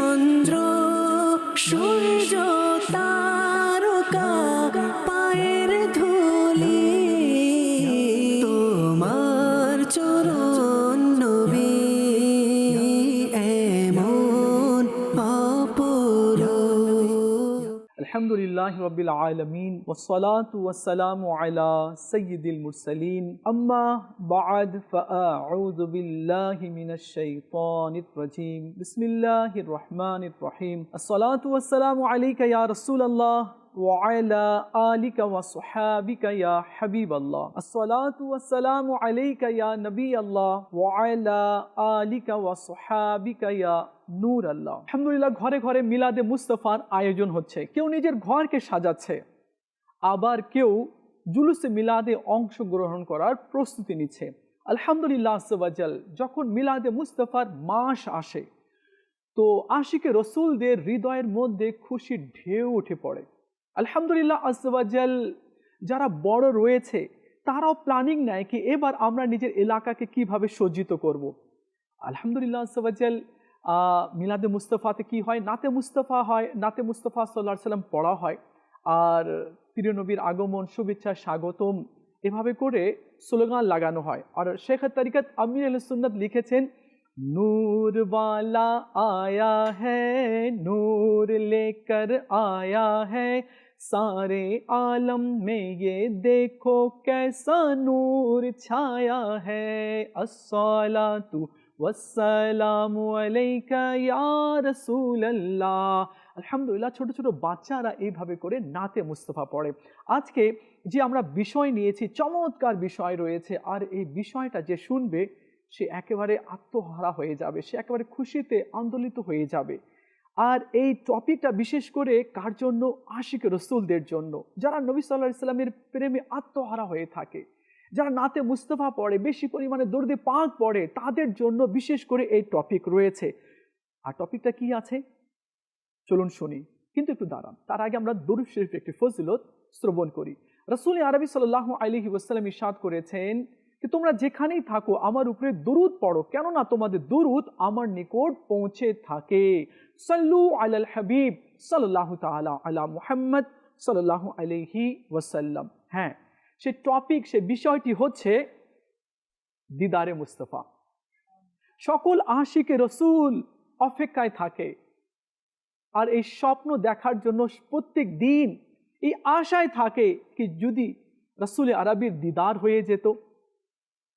চন্দ্র সূর্য তারকা পায়ের ধুলি তোমার চরণ নবী এমন অপরূপ। আলহামদুলিল্লাহি রাব্বিল আলামিন ওয়াসসালাতু ওয়াসসালামু আলা সাইয়্যিদিল মুরসালিন আম্মা বা'দ ফাআউযু বিল্লাহি মিনাশ শাইতানির রাজীম বিসমিল্লাহির রহমানির রহিম আসসালাতু ওয়াসসালামু আলাইকা ইয়া রাসূলুল্লাহ ওয়া আলা আলিকা ওয়া সাহবিকা ইয়া হাবিবাল্লাহ আসসালাতু ওয়াসসালামু আলাইকা ইয়া নবিয়াল্লাহ ওয়া আলা আলিকা ওয়া সাহবিকা ইয়া নূর আল্লাহ। আলহামদুলিল্লাহ, ঘরে ঘরে মিলাদে মুস্তাফার আয়োজন হচ্ছে। কেউ নিজের ঘরকে সাজাচ্ছে, আবার কেউ জুলুসে মিলাদে অংশগ্রহণ করার প্রস্তুতি নিচ্ছে। আলহামদুলিল্লাহ আজ্জা ওয়া জাল, যখন মিলাদে মুস্তাফার মাস আসে তো আশিকে রসুলদের হৃদয়ের মধ্যে খুশির ঢেউ উঠে পড়ে। আলহামদুলিল্লাহ আজ্জা ওয়া জাল, যারা বড় রয়েছে তারাও প্ল্যানিং নেয় কি এবার আমরা নিজের এলাকাকে কিভাবে সজ্জিত করব। আলহামদুলিল্লাহ আজ্জা ওয়া জাল, মিলাদে মুস্তাফাতে কি হয়, নাতে মুস্তাফা হয়, নাতে মুস্তাফা সাল্লাল্লাহু আলাইহি সাল্লাম পড়া হয়, আর প্রিয় নবীর আগমন, শুভেচ্ছা, স্বাগতম এভাবে করে স্লোগান লাগানো হয়। আর শেখ তরিকত আমির আহলে সুন্নাত লিখেছেন, নূর वाला आया है नूर लेकर आया है सारे आलम में ये देखो कैसा नूर छाया है अस्सलातु ওয়াসসালামু আলাইকা ইয়া রাসূলুল্লাহ। আলহামদুলিল্লাহ, ছোট ছোট বাচ্চারা এইভাবে করে নাতে মুস্তাফা পড়ে। আজকে যে আমরা বিষয় নিয়েছি, চমৎকার বিষয় রয়েছে, আর এই বিষয়টা যে শুনবে সে একেবারে আত্মহারা হয়ে যাবে, সে একেবারে খুশিতে আন্দোলিত হয়ে যাবে। আর এই টপিকটা বিশেষ করে কার জন্য? আশিক রসুলদের জন্য, যারা নবী সাল্লাল্লাহু আলাইহি সাল্লামের প্রেমে আত্মহারা হয়ে থাকে, যারা নাতে মুস্তাফা পড়ে, বেশি পরিমাণে দরুদে পাক পড়ে, তাদের জন্য বিশেষ করে এই টপিক রয়েছে। আর টপিকটা কি আছে চলুন শুনি, কিন্তু একটু দাঁড়ান, তার আগে আমরা দরুদ শরীফ একটি ফজিলত শ্রবণ করি। রাসূল আরবি সাল্লাল্লাহু আলাইহি ওয়াসাল্লাম ইরশাদ করেছেন যে তোমরা যেখানেই থাকো আমার উপরে দরুদ পড়ো, কেননা তোমাদের দরুদ আমার নিকট পৌঁছে থাকে। সাল্লু আলাল হাবিব সাল্লাল্লাহু তাআলা আলা মুহাম্মদ সাল্লাল্লাহু আলাইহি ওয়াসাল্লাম। হ্যাঁ, সে টপিক, সে বিষয়টি হচ্ছে দিদারে মুস্তাফা। সকল আশিকে রসুল অপেক্ষায় থাকে, আর এই স্বপ্ন দেখার জন্য প্রত্যেক দিন এই আশায় থাকে কি যদি রসুল আরবির দিদার হয়ে যেত,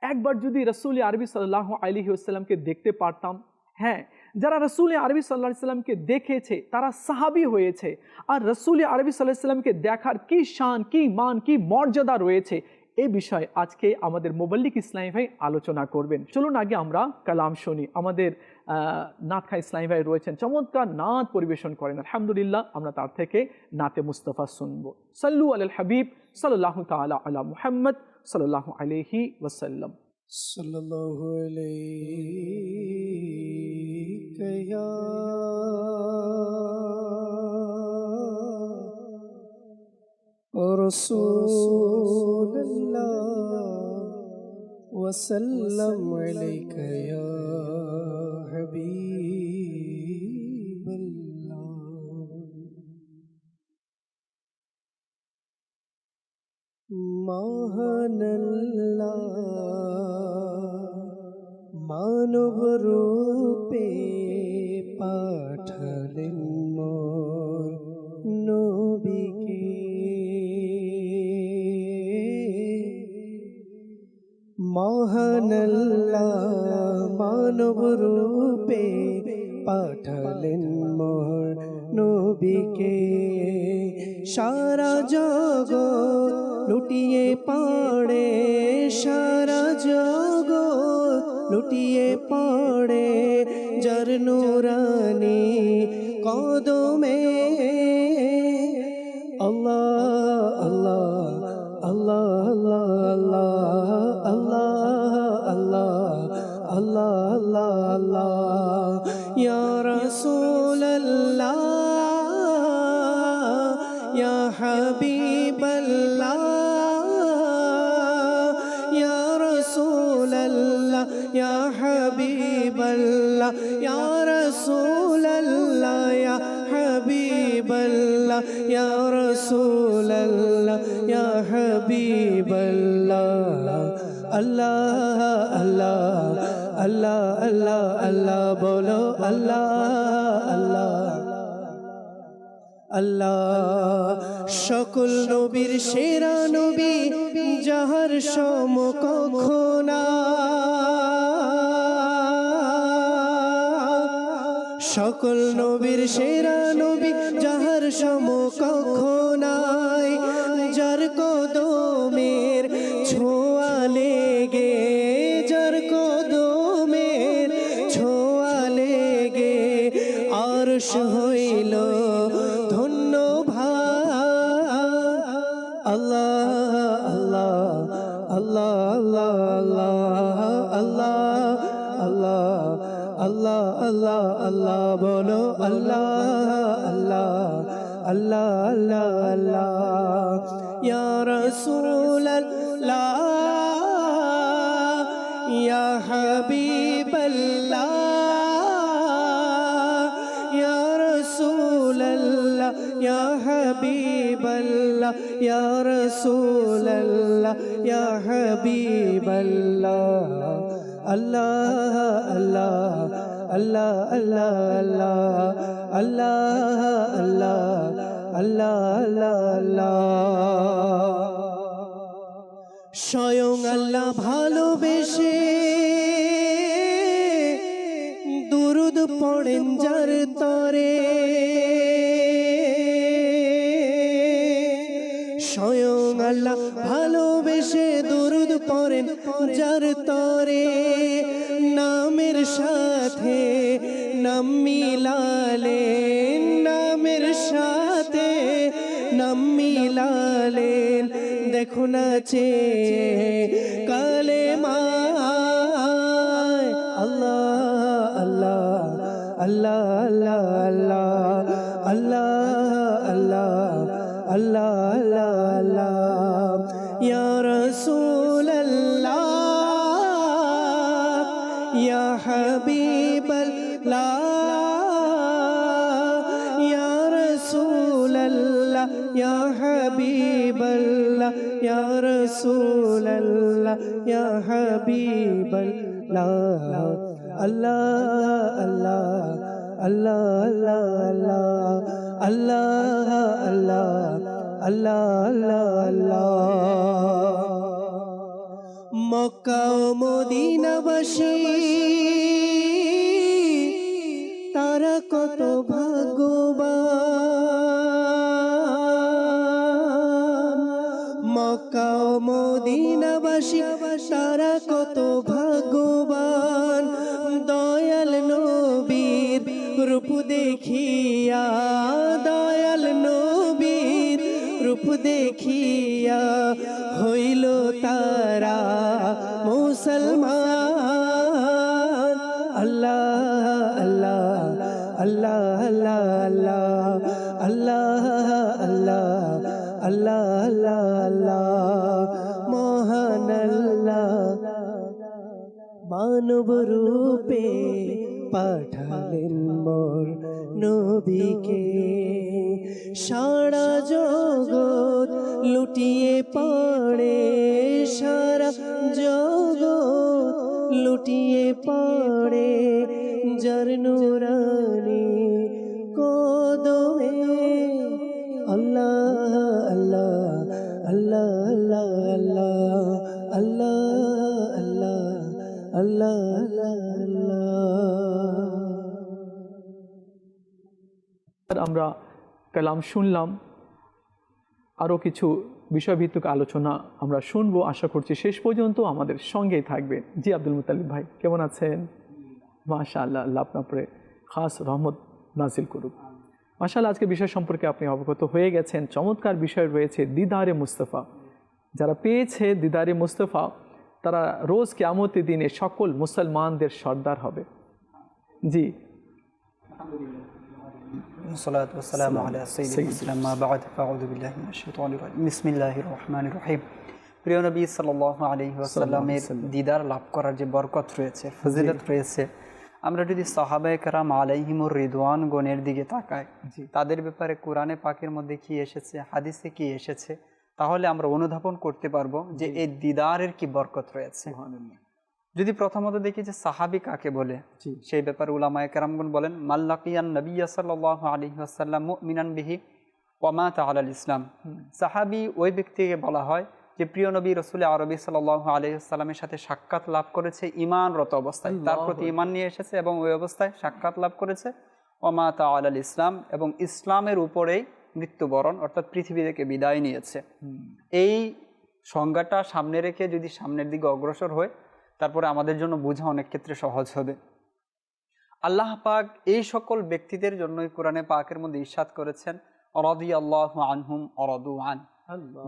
একবার যদি রসুল আরবি সাল্লাল্লাহু আলাইহি ওয়াসাল্লামকে দেখতে পারতাম। হ্যাঁ, যারা রসুল আরবি সাল্লাল্লাহু আলাইহি ওয়াসাল্লামকে দেখেছে তারা সাহাবী হয়েছে, আর রসুল আরবি সাল্লাল্লাহু আলাইহি ওয়াসাল্লামকে দেখার কি শান, কি মান, কি মর্যাদা রয়েছে, এই বিষয়ে আজকে আমাদের মোবাল্লিক ইসলামী ভাই আলোচনা করবেন। চলুন আগে আমরা কালাম শুনি। আমাদের নাত খাঁ ইসলামী ভাই রয়েছেন, চমৎকার নাত পরিবেশন করেন। আলহামদুলিল্লাহ, আমরা তার থেকে নাতে মুস্তাফা শুনবো। সাল্লু আলাল হাবিব সাল্লাল্লাহু তাআলা আলা মুহাম্মদ সাল্লাল্লাহু আলাইহি ওয়াসাল্লাম। সাল্লাল্লাহু আলাইকা ইয়া রাসূলুল্লাহ ওয়া সাল্লাম আলাইকা ইয়া হাবিবাল্লাহ। মহানাল্লাহ মানব রূপে পাঠালেন মোর নবীকে, মহানাল্লাহ মানব রূপে পাঠালেন মোর নবীকে। সারা জগৎ লুটিয়ে পড়ে, সারা জগৎ লুটিয়ে পড়ে যার নূরানি কদমে। আল্লাহ আল্লাহ আল্লাহ আল্লাহ আল্লাহ আল্লাহ আল্লাহ আল্লাহ আল্লাহ ইয়া রাসূলুল্লাহ ইয়া হাবিবাল্লাহ ইয়া রাসূলুল্লাহ ইয়া হাবিবাল্লাহ ইয়া রাসূলুল্লাহ ইয়া রাসূলাল্লাহ ইয়া হাবিবাল্লাহ আল্লাহ আল্লাহ আল্লাহ আল্লাহ আল্লাহ বলো আল্লাহ আল্লাহ আল্লাহ সকল নবীর সেরা নবী যাহার সমকক্ষ না সকল নবীর সেরা নবী যাহার সমকক্ষ নাই যার কদমের ছোঁয়া লেগে যার কদমের ছোঁয়া লেগে আরশ হইল ধন্য ভাই আল্লাহ আল্লাহ আল্লাহ আল্লাহ আল্লাহ আল্লাহ আল্লাহ আল্লাহ বলো আল্লাহ আল্লাহ আল্লাহ আল্লাহ আল্লাহ ইয়া রাসূলাল্লাহ ইয়া হাবিবাল্লাহ ইয়া রাসূলাল্লাহ ইয়া হাবিবাল্লাহ ইয়া রাসূলাল্লাহ ইয়া হাবিবাল্লাহ আল্লাহ আল্লাহ আল্লাহ আল্লাহ আল্লাহ আল্লাহ আল্লাহ আল্লাহ আল্লাহ স্বয়ং আল্লাহ ভালোবেসে দুরুদ পড়েন যার তরে স্বয়ং আল্লাহ ভালোবেসে দুরুদ পড়েন যার তরে নামের সাথে নাম মিলালেন নামের সাথে নাম মিলালেন দেখো না চে কালেমায় আল্লাহ আল্লাহ আল্লাহ আল্লাহ আল্লাহ আল্লাহ আল্লাহ আল্লাহ আল্লাহ ইয়া রাসূলাল্লাহ ইয়া হাবিবাল্লাহ ইয়া রাসূলাল্লাহ ইয়া হাবিবাল্লাহ ইয়া রাসূলাল্লাহ ইয়া হাবিবাল্লাহ আল্লাহ আল্লাহ আল্লাহ আল্লাহ আল্লাহ আল্লাহ আল্লাহ আল্লাহ মক্কা ও মদিনাবাসী তারা কত ভাগ্যবান মক্কা ও মদিনাবাসী তারা কত ভাগ্যবান দয়াল নবীর রূপ দেখিয়া দয়াল নবীর রূপ দেখিয়া হইল তারা মুসলমান আল্লাহ আল্লাহ আল্লাহ আল্লাহ আল্লাহ আল্লাহ আল্লাহ আল্লাহ আল্লাহ মহান আল্লাহ মানব রূপে পাঠালেন মোর নবীকে সারা জগৎ লুটিয়ে পড়ে সারা জগৎ লুটিয়ে পড়ে যার নুরানি কদমে আল্লাহ আল্লাহ আল্লাহ আল্লাহ আল্লাহ আল্লাহ আল্লাহ আমরা কালাম শুনলাম, আরও কিছু বিষয়ভিত্তিক আলোচনা আমরা শুনবো। আশা করছি শেষ পর্যন্ত আমাদের সঙ্গেই থাকবেন। জি আব্দুল মুত্তালিব ভাই, কেমন আছেন? মাশাআল্লাহ, আল্লাহ আপনার উপরে খাস রহমত নাজিল করুক। মাশাআল্লাহ, আজকে বিষয় সম্পর্কে আপনি অবগত হয়ে গেছেন। চমৎকার বিষয় রয়েছে দিদারে মুস্তাফা। যারা পেয়েছে দিদারে মুস্তাফা তারা রোজ কিয়ামতের দিনে সকল মুসলমানদের সর্দার হবে। জি, والصلاة والسلام على سيدنا المسلم ما بعد فأعوذ بالله من الشيطان الرجيم بسم الله الرحمن الرحيم প্রিয় নবী সাল্লাল্লাহু আলাইহি ওয়াসাল্লামের দিদার লাভ করার যে বরকত রয়েছে, ফজিলত রয়েছে, আমরা যদি সাহাবায়ে কেরাম আলাইহিমুর রিদওয়ান গণের দিকে তাকাই, জি। তাদের ব্যাপারে কোরআনে পাকের মধ্যে কি এসেছে, হাদিসে কি এসেছে, তাহলে আমরা অনুধাবন করতে পারবো যে এই দিদারের কি বরকত রয়েছে। সুবহানাল্লাহ। যদি প্রথমত দেখি যে সাহাবী কাকে বলে, জি। সেই ব্যাপারে উলামায়ে কেরামগণ বলেন মাল্লাকিয়ান নবিয়্য সাল্লাল্লাহু আলাইহি ওয়াসাল্লাম মুমিনান বিহি ওয়া মাতা আলাল ইসলাম। সাহাবী ওই ব্যক্তিকে বলা হয় যে প্রিয় নবী রাসূল আরবি সাল্লাল্লাহু আলাইহি ওয়াসাল্লামের সাথে সাক্ষাৎ লাভ করেছে ঈমানরত অবস্থায়, তার প্রতি ঈমান নিয়ে এসেছে এবং ওই অবস্থায় সাক্ষাৎ লাভ করেছে। ওয়া মাতা আলাল ইসলাম, এবং ইসলামের উপরেই মৃত্যুবরণ অর্থাৎ পৃথিবী থেকে বিদায় নিয়েছে। এই সংজ্ঞাটা সামনে রেখে যদি সামনের দিকে অগ্রসর হয়, তারপরে আমাদের জন্য বোঝা অনেক ক্ষেত্রে সহজ হবে। আল্লাহ পাক এই সকল ব্যক্তিদের জন্যই কোরআনে পাকের মধ্যে ইরশাদ করেছেন রাদিয়াল্লাহু আনহুম ওয়া রাদু আন,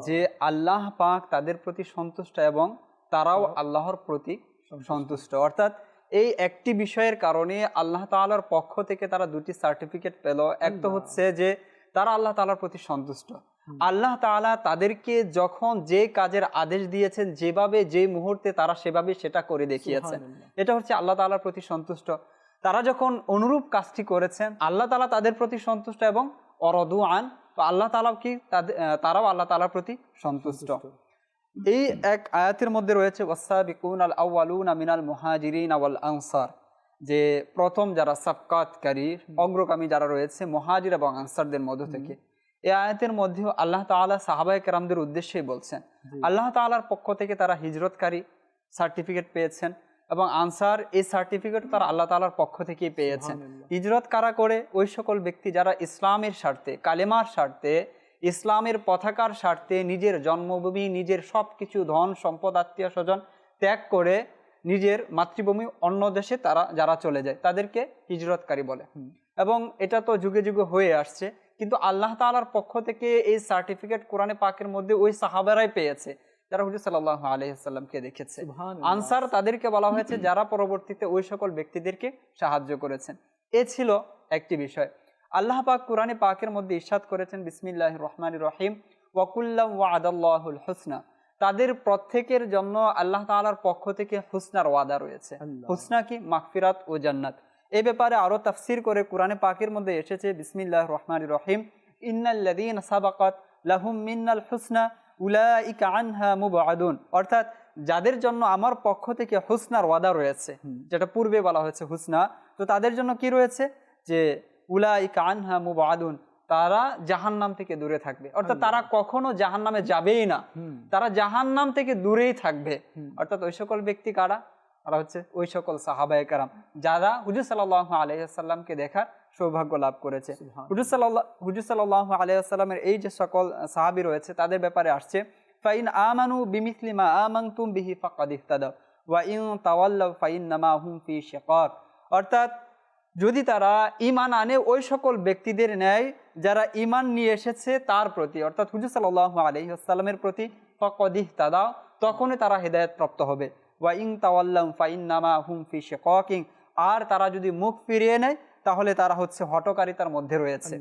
যে আল্লাহ পাক তাদের প্রতি সন্তুষ্ট এবং তারাও আল্লাহর প্রতি সন্তুষ্ট। অর্থাৎ এই একটি বিষয়ের কারণে আল্লাহ তাআলার পক্ষ থেকে তারা দুটি সার্টিফিকেট পেল। এক তো হচ্ছে যে তারা আল্লাহ তাআলার প্রতি সন্তুষ্ট। আল্লাহ তাআলা তাদেরকে যখন যে কাজের আদেশ দিয়েছেন, যেভাবে যে মুহূর্তে তারা সেভাবে সেটা করে দেখিয়েছেন, এটা হচ্ছে আল্লাহ তাআলার প্রতি সন্তুষ্ট। তারা যখন অনুরূপ কাজটি করেছেন, আল্লাহ তাআলা তাদের প্রতি সন্তুষ্ট এবং অরদু আন, তো আল্লাহ তাআলাও কি তারাও আল্লাহ তাআলার প্রতি সন্তুষ্ট। এই এক আয়াতের মধ্যে রয়েছে ওয়াসাবিকুনাল আউয়ালুনা মিনাল মুহাজিরিন ওয়াল আনসার, যে প্রথম যারা সাবকাতকারী অগ্রগামী যারা রয়েছে মুহাজির এবং আনসারদের মধ্য থেকে। এই আয়াতের মধ্যেও আল্লাহ তাআলা সাহাবায়ে কেরামদের উদ্দেশ্যেই বলছেন। আল্লাহ তাআলার পক্ষ থেকে তারা হিজরতকারী সার্টিফিকেট পেয়েছেন এবং আনসার এই সার্টিফিকেট তারা আল্লাহ তাআলার পক্ষ থেকেই পেয়েছেন। হিজরত কারা করে? ওই সকল ব্যক্তি যারা ইসলামের স্বার্থে, কালেমার স্বার্থে, ইসলামের পতাকার স্বার্থে নিজের জন্মভূমি, নিজের সব কিছু ধন সম্পদ আত্মীয় স্বজন ত্যাগ করে নিজের মাতৃভূমি অন্য দেশে তারা যারা চলে যায় তাদেরকে হিজরতকারী বলে। এবং এটা তো যুগে যুগে হয়ে আসছে, কিন্তু আল্লাহ তাআলার পক্ষ থেকে এই সার্টিফিকেট কোরআনে পাকের মধ্যে ওই সাহাবারাই পেয়েছে যারা হুজুর সাল্লাল্লাহু আলাইহি ওয়াসাল্লামকে দেখেছে। আনসার তাদেরকে বলা হয়েছে যারা পরবর্তীতে ওই সকল ব্যক্তিদেরকে সাহায্য করেছেন। এ ছিল একটি বিষয়। আল্লাহ পাক কোরআনে পাকের মধ্যে ইরশাদ করেছেন বিসমিল্লাহির রহমানির রহিম ওয়া কুল্লাম ওয়াদাল্লাহুল হুসনা, তাদের প্রত্যেকের জন্য আল্লাহ তাআলার পক্ষ থেকে হুসনার ওয়াদা রয়েছে। হুসনা কি? মাগফিরাত ও জান্নাত। এই ব্যাপারে আরো তাফসীর করে কোরআনে পাকের মধ্যে এসেছে বিসমিল্লাহির রহমানির রহিম ইন্নাল্লাযীনা সাবাকাত লাহুম মিন্নাল হুসনা উলাইকা আনহা মুবআদুন, অর্থাৎ যাদের জন্য আমার পক্ষ থেকে হুসনার ওয়াদা রয়েছে, যেটা পূর্বে বলা হয়েছে হুসনা, তো তাদের জন্য কি রয়েছে যে উলাইকা আনহা মুবআদুন, তারা জাহান্নাম থেকে দূরে থাকবে। অর্থাৎ তারা কখনো জাহান্নামে যাবেই না, তারা জাহান্নাম থেকে দূরেই থাকবে। অর্থাৎ ওই সকল ব্যক্তি কারা? তারা হচ্ছে ওই সকল সাহাবায়ে কেরাম যারা হুজুর সাল্লাল্লাহু আলাইহি ওয়াসাল্লামকে দেখার সৌভাগ্য লাভ করেছে। হুজুর সাল্লাল্লাহু আলাইহি ওয়াসাল্লামের এই যে সকল সাহাবী রয়েছে তাদের ব্যাপারে আসছে ফাইন আমানু বিমিসলি মা আমানতুম বিহি ফাকাদ ইহতাদাও ওয়া ইন তাওয়াল্লাউ ফাইন্নামা হুম ফি শিকাক, অর্থাৎ যদি তারা ঈমান আনে ওই সকল ব্যক্তিদের ন্যায় যারা ঈমান নিয়ে এসেছে তার প্রতি, অর্থাৎ হুজুর সাল্লাল্লাহু আলাইহি ওয়াসাল্লামের প্রতি, ফাকাদ ইহতাদাও, তখনই তারা হেদায়েত প্রাপ্ত হবে। ওয়া ইন তাওয়াল্লাউ ফাইন্নামা হুম ফি শিকাকিন, আর তারা যদি মুখ ফিরিয়ে নেয় তাহলে তারা হচ্ছে হঠকারিতার মধ্যে রয়েছে।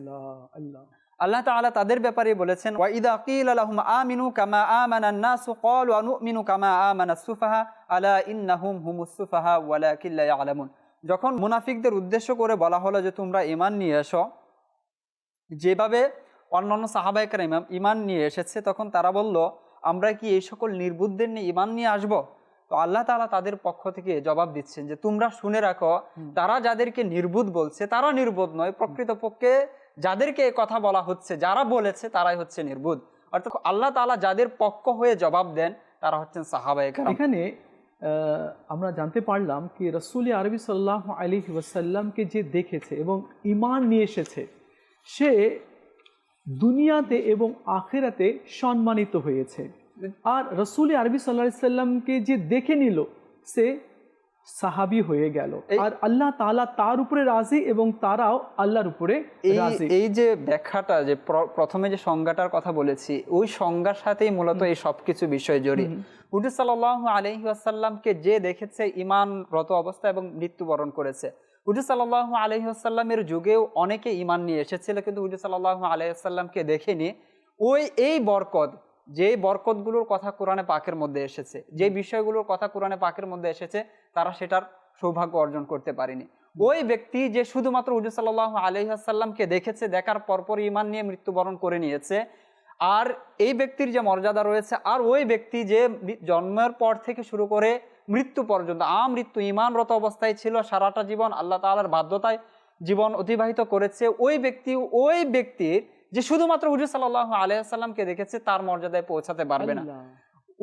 আল্লাহ তাআলা তাদের ব্যাপারে বলেছেন ওয়া ইযা কিলা লাহুম আমিনু কামা আমানান নাসু ক্বালু আনুমিনু কামা আমানাস সুফাহা আলা ইন্নাহুম হুমুস সুফাহা ওয়ালাকিন লা ইয়ালামুন, যখন মুনাফিকদের উদ্দেশ্য করে বলা হলো যে তোমরা ঈমান নিয়ে এসো, যেভাবে অন্যান্য সাহাবায়ে কেরাম ঈমান নিয়ে এসেছে, তখন তারা বলল আমরা কি এই সকল নির্বুদ্ধদের নিয়ে ঈমান নিয়ে আসব? তো আল্লাহ তাআলা তাদের পক্ষ থেকে জবাব দিচ্ছেন যে তোমরা শুনে রাখো, তারা যাদেরকে নির্বুদ্ধ বলছে তারা নির্বোধ নয়, প্রকৃতপক্ষে যাদেরকে কথা বলা হচ্ছে, যারা বলেছে তারাই হচ্ছে নির্বুদ্ধ। অর্থাৎ আল্লাহ তাআলা যাদের পক্ষ হয়ে জবাব দেন তারা হচ্ছেন সাহাবায়ে কেরাম। এখানে আমরা জানতে পারলাম কি রাসূল আরবি সাল্লাল্লাহু আলাইহি ওয়াসাল্লামকে যে দেখেছে এবং ঈমান নিয়ে এসেছে সে দুনিয়াতে এবং আখিরাতে সম্মানিত হয়েছে, আর রাসূল আরবি সাল্লাল্লাহু আলাইহি ওয়াসাল্লামকে যে দেখে নিল সে সাহাবী হয়ে গেল, আর আল্লাহ তাআলা তার উপরে রাজি এবং তারাও আল্লাহর উপরে রাজি। এই যে ব্যাখ্যাটা, যে প্রথমে যে সংজ্ঞাটার কথা বলেছি, ওই সংজ্ঞার সাথেই মূলত এই সবকিছু বিষয় জড়িয়ে। হুজুর সাল্লাল্লাহু আলাইহি ওয়াসাল্লামকে যে দেখেছে ঈমানরত অবস্থা এবং মৃত্যুবরণ করেছে, হুজুর সাল্লাল্লাহু আলাইহি ওয়াসাল্লামের যুগেও অনেকে ঈমান নিয়ে এসেছিল, কিন্তু হুজুর সাল্লাল্লাহু আলাইহি ওয়াসাল্লামকে দেখেনি। এই বরকত, যে বরকতগুলোর কথা কোরআনে পাকের মধ্যে এসেছে, যে বিষয়গুলোর কথা কোরআনে পাকের মধ্যে এসেছে, তারা সেটার সৌভাগ্য অর্জন করতে পারেনি। ওই ব্যক্তি যে শুধুমাত্র হুজুর সাল্লাল্লাহু আলাইহি ওয়াসাল্লামকে দেখেছে, দেখার পরপর ঈমান নিয়ে মৃত্যুবরণ করে নিয়েছে, আর এই ব্যক্তির যে মর্যাদা রয়েছে, আর ওই ব্যক্তি যে জন্মের পর থেকে শুরু করে মৃত্যু পর্যন্ত আমৃত্যু ঈমানরত অবস্থায় ছিল, সারাটা জীবন আল্লাহ তাআলার বাধ্যতায় জীবন অতিবাহিত করেছে, ওই ব্যক্তির যে শুধুমাত্র হুজুর সাল্লাল্লাহু আলাইহি ওয়াসাল্লামকে দেখেছে তার মর্যাদায় পৌঁছাতে পারবে না।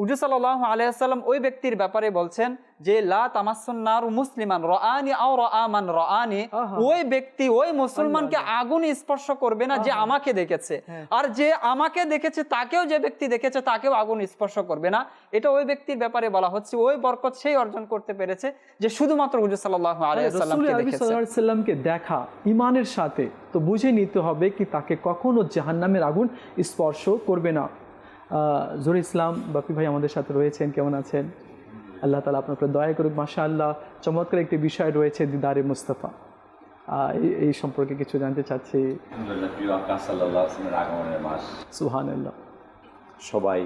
হুজুর সাল্লাল্লাহু আলাইহি ওয়াসাল্লাম ওই ব্যক্তির ব্যাপারে বলছেন যে লা তামাসসুন নারু মুসলিমান রাআনি আও রাআ মান রাআনি, ওই ব্যক্তি ওই মুসলমানকে আগুন স্পর্শ করবে না যে আমাকে দেখেছে, আর যে আমাকে দেখেছে তাকেও, যে ব্যক্তি দেখেছে তাকেও আগুন স্পর্শ করবে না। এটা ওই ব্যক্তির ব্যাপারে বলা হচ্ছে। ওই বরকত সেই অর্জন করতে পেরেছে যে শুধুমাত্র হুজুর সাল্লাল্লাহু আলাইহি ওয়াসাল্লামকে দেখেছে। রাসূল সাল্লাল্লাহু আলাইহি ওয়াসাল্লামকে দেখা ঈমানের সাথে, তো বুঝে নিতে হবে কি তাকে কখনো জাহান্নামের আগুন স্পর্শ করবে না। জহুর ইসলাম বাপি ভাই আমাদের সাথে রয়েছেন, কেমন আছেন? আল্লাহ তাআলা আপনার উপর দয়া করুক। মাশাআল্লাহ, চমৎকার একটি বিষয় রয়েছে দিদারে মুস্তাফা, এই সম্পর্কে কিছু জানতে চাচ্ছি। আলহামদুলিল্লাহ, প্রিয় আকা সাল্লাল্লাহু আলাইহি ওয়াসাল্লামের আগমনের মাস, সুবহানাল্লাহ, সবাই